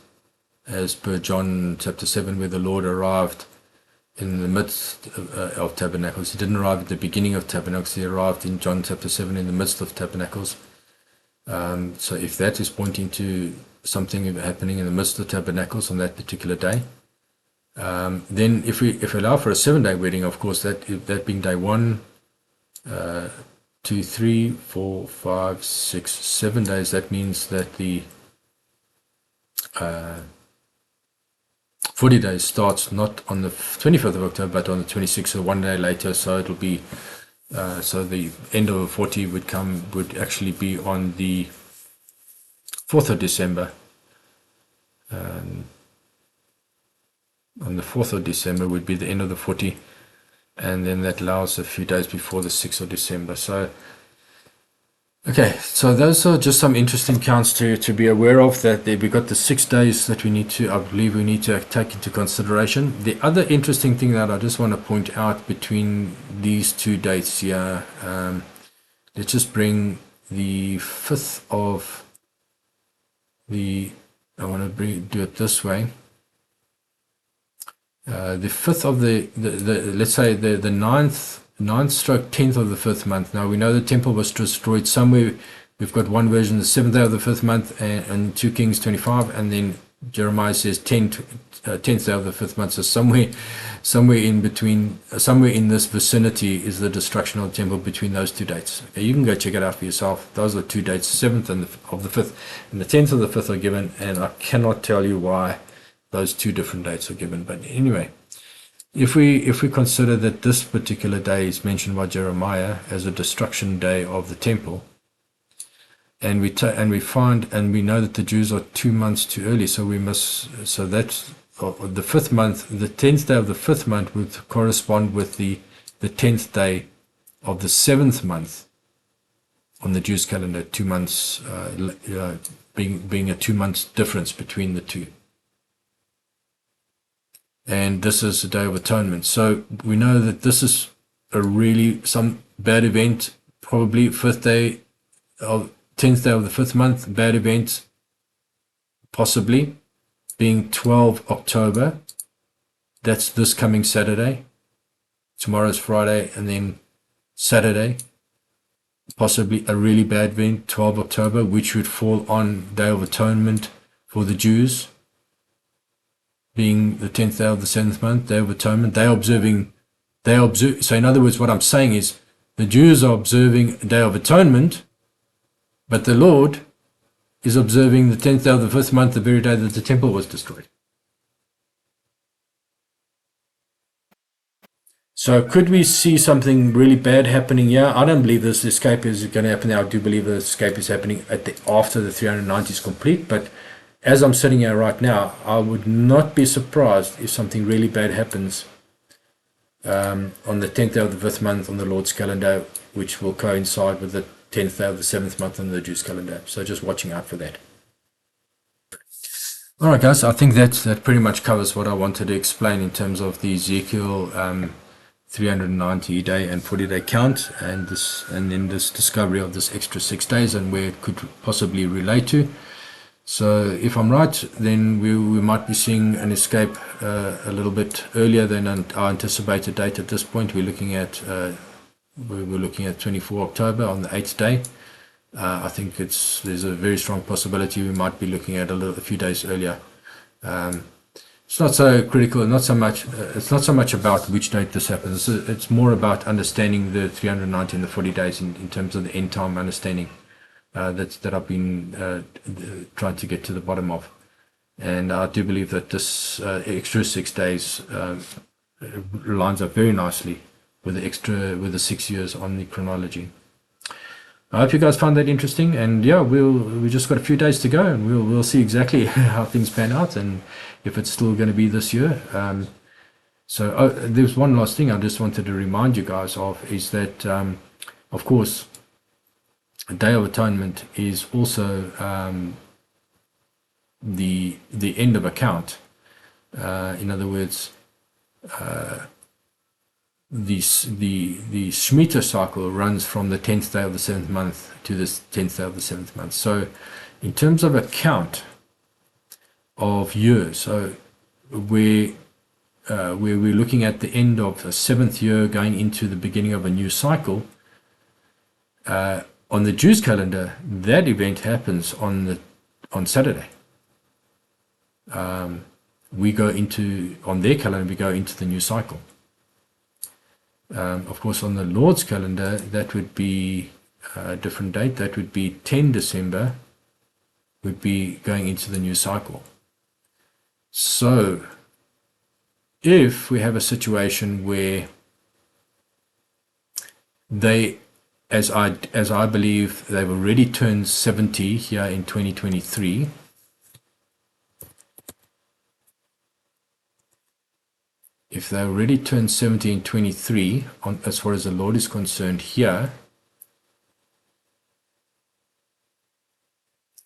as per John chapter 7, where the Lord arrived in the midst of Tabernacles. He didn't arrive at the beginning of Tabernacles, he arrived in John chapter 7 in the midst of Tabernacles. So if that is pointing to something happening in the midst of Tabernacles on that particular day, then if we allow for a 7-day wedding, of course, that being day 1, 2, 3, 4, 5, 6, 7 days, that means that the 40 days starts not on the 25th of October, but on the 26th, so 1 day later. So it'll be, so the end of 40 would actually be on the 4th of December. On the 4th of December would be the end of the 40, and then that allows a few days before the 6th of December. So, okay, so those are just some interesting counts to be aware of, that we've got the 6 days that we need to, I believe we need to take into consideration. The other interesting thing that I just want to point out between these two dates here, let's just bring the 5th of the, I want to do it this way. The 5th of the let's say the 9th stroke 10th of the 5th month. Now we know the temple was destroyed somewhere. We've got one version, the 7th day of the 5th month, and 2 Kings 25, and then Jeremiah says 10th day of the 5th month. So somewhere in between, somewhere in this vicinity is the destruction of the temple between those two dates. Okay, you can go check it out for yourself. Those are 2 dates, 7th of the 5th, and the 10th of the 5th are given, and I cannot tell you why those 2 different dates are given. But anyway, if we consider that this particular day is mentioned by Jeremiah as a destruction day of the temple, and we find and we know that the Jews are 2 months too early, so we must, so that's the 5th month, the 10th day of the 5th month would correspond with the 10th day of the 7th month on the Jews calendar, 2 months being a 2 months difference between the two. And this is the Day of Atonement. So we know that this is a really some bad event, probably 10th day of the 5th month, bad event, possibly being 12 October. That's this coming Saturday. Tomorrow's Friday, and then Saturday, possibly a really bad event, 12 October, which would fall on Day of Atonement for the Jews, being the 10th day of the 7th month, Day of Atonement. They observe. So in other words, what I'm saying is the Jews are observing Day of Atonement, but the Lord is observing the 10th day of the 5th month, the very day that the temple was destroyed. So could we see something really bad happening here? I don't believe this escape is going to happen. I do believe the escape is happening after the 390 is complete, but as I'm sitting here right now, I would not be surprised if something really bad happens on the 10th day of the 5th month on the Lord's calendar, which will coincide with the 10th day of the 7th month on the Jews calendar. So just watching out for that. All right, guys, I think that pretty much covers what I wanted to explain in terms of the Ezekiel 390 day and 40 day count, and then this discovery of this extra 6 days and where it could possibly relate to. So if I'm right, then we might be seeing an escape a little bit earlier than our anticipated date at this point. We're looking at 24 October on the 8th day. I think there's a very strong possibility we might be looking at a few days earlier. It's not so critical, not so much. It's not so much about which date this happens. It's more about understanding the 390 and the 40 days in terms of the end time understanding. That I've been trying to get to the bottom of, and I do believe that this extra 6 days lines up very nicely with the 6 years on the chronology. I hope you guys found that interesting, and yeah, we just got a few days to go, and we'll see exactly how things pan out, and if it's still going to be this year. So there's one last thing I just wanted to remind you guys of, is that of course Day of Atonement is also the end of account. In other words, the Shemitah cycle runs from the 10th day of the 7th month to the 10th day of the 7th month. So in terms of a count of years, so where we're looking at the end of the 7th year going into the beginning of a new cycle, on the Jews' calendar, that event happens on Saturday. We go into, on their calendar, we go into the new cycle. Of course, on the Lord's calendar, that would be a different date. That would be 10 December, would be going into the new cycle. So, if we have a situation where they, as I believe, they've already turned 70 here in 2023, if they already turned 70 in 23, as far as the Lord is concerned here,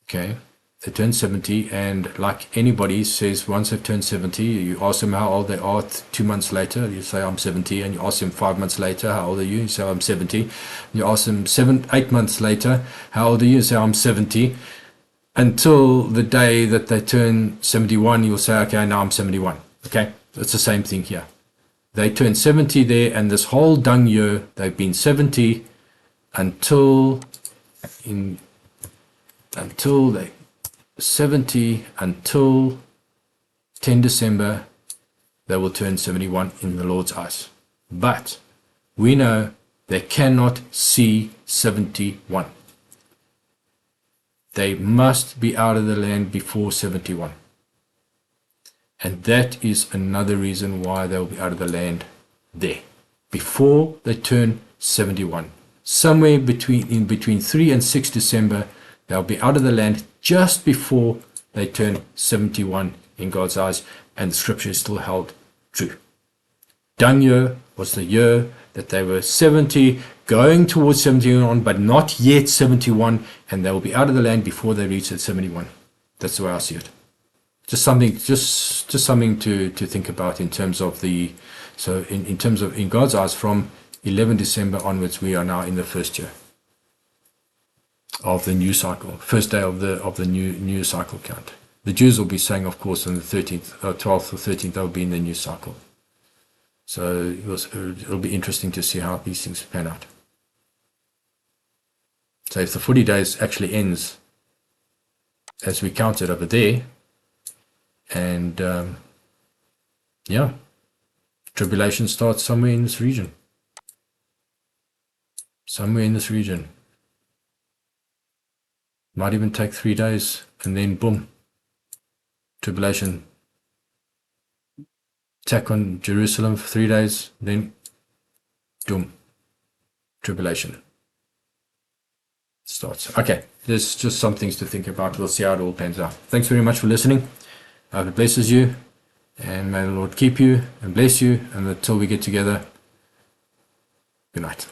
okay, they turn 70, and like anybody says, once they've turned 70, you ask them how old they are 2 months later, you say, I'm 70, and you ask them 5 months later, how old are you? You say, I'm 70. And you ask them 8 months later, how old are you? You say, I'm 70. Until the day that they turn 71, you'll say, okay, now I'm 71. Okay, it's the same thing here. They turn 70 there, and this whole dung year, they've been 70 until they 70 until 10 December, they will turn 71 in the Lord's eyes. But we know they cannot see 71. They must be out of the land before 71. And that is another reason why they'll be out of the land there, before they turn 71. Somewhere between 3 and 6 December, they'll be out of the land just before they turn 71 in God's eyes, and the scripture is still held true. Dung year was the year that they were 70, going towards 71, but not yet 71, and they will be out of the land before they reach that 71. That's the way I see it. Just something to think about in terms of in God's eyes, from 11 December onwards, we are now in the first year of the new cycle, first day of the new cycle count. The Jews will be saying, of course, on the 13th, 12th or 13th, they'll be in the new cycle. So it'll be interesting to see how these things pan out. So if the 40 days actually ends as we counted over there, and tribulation starts somewhere in this region. Might even take 3 days, and then boom, tribulation. Attack on Jerusalem for 3 days, then boom, tribulation starts. Okay, there's just some things to think about. We'll see how it all pans out. Thanks very much for listening. I hope it blesses you, and may the Lord keep you and bless you, and until we get together, good night.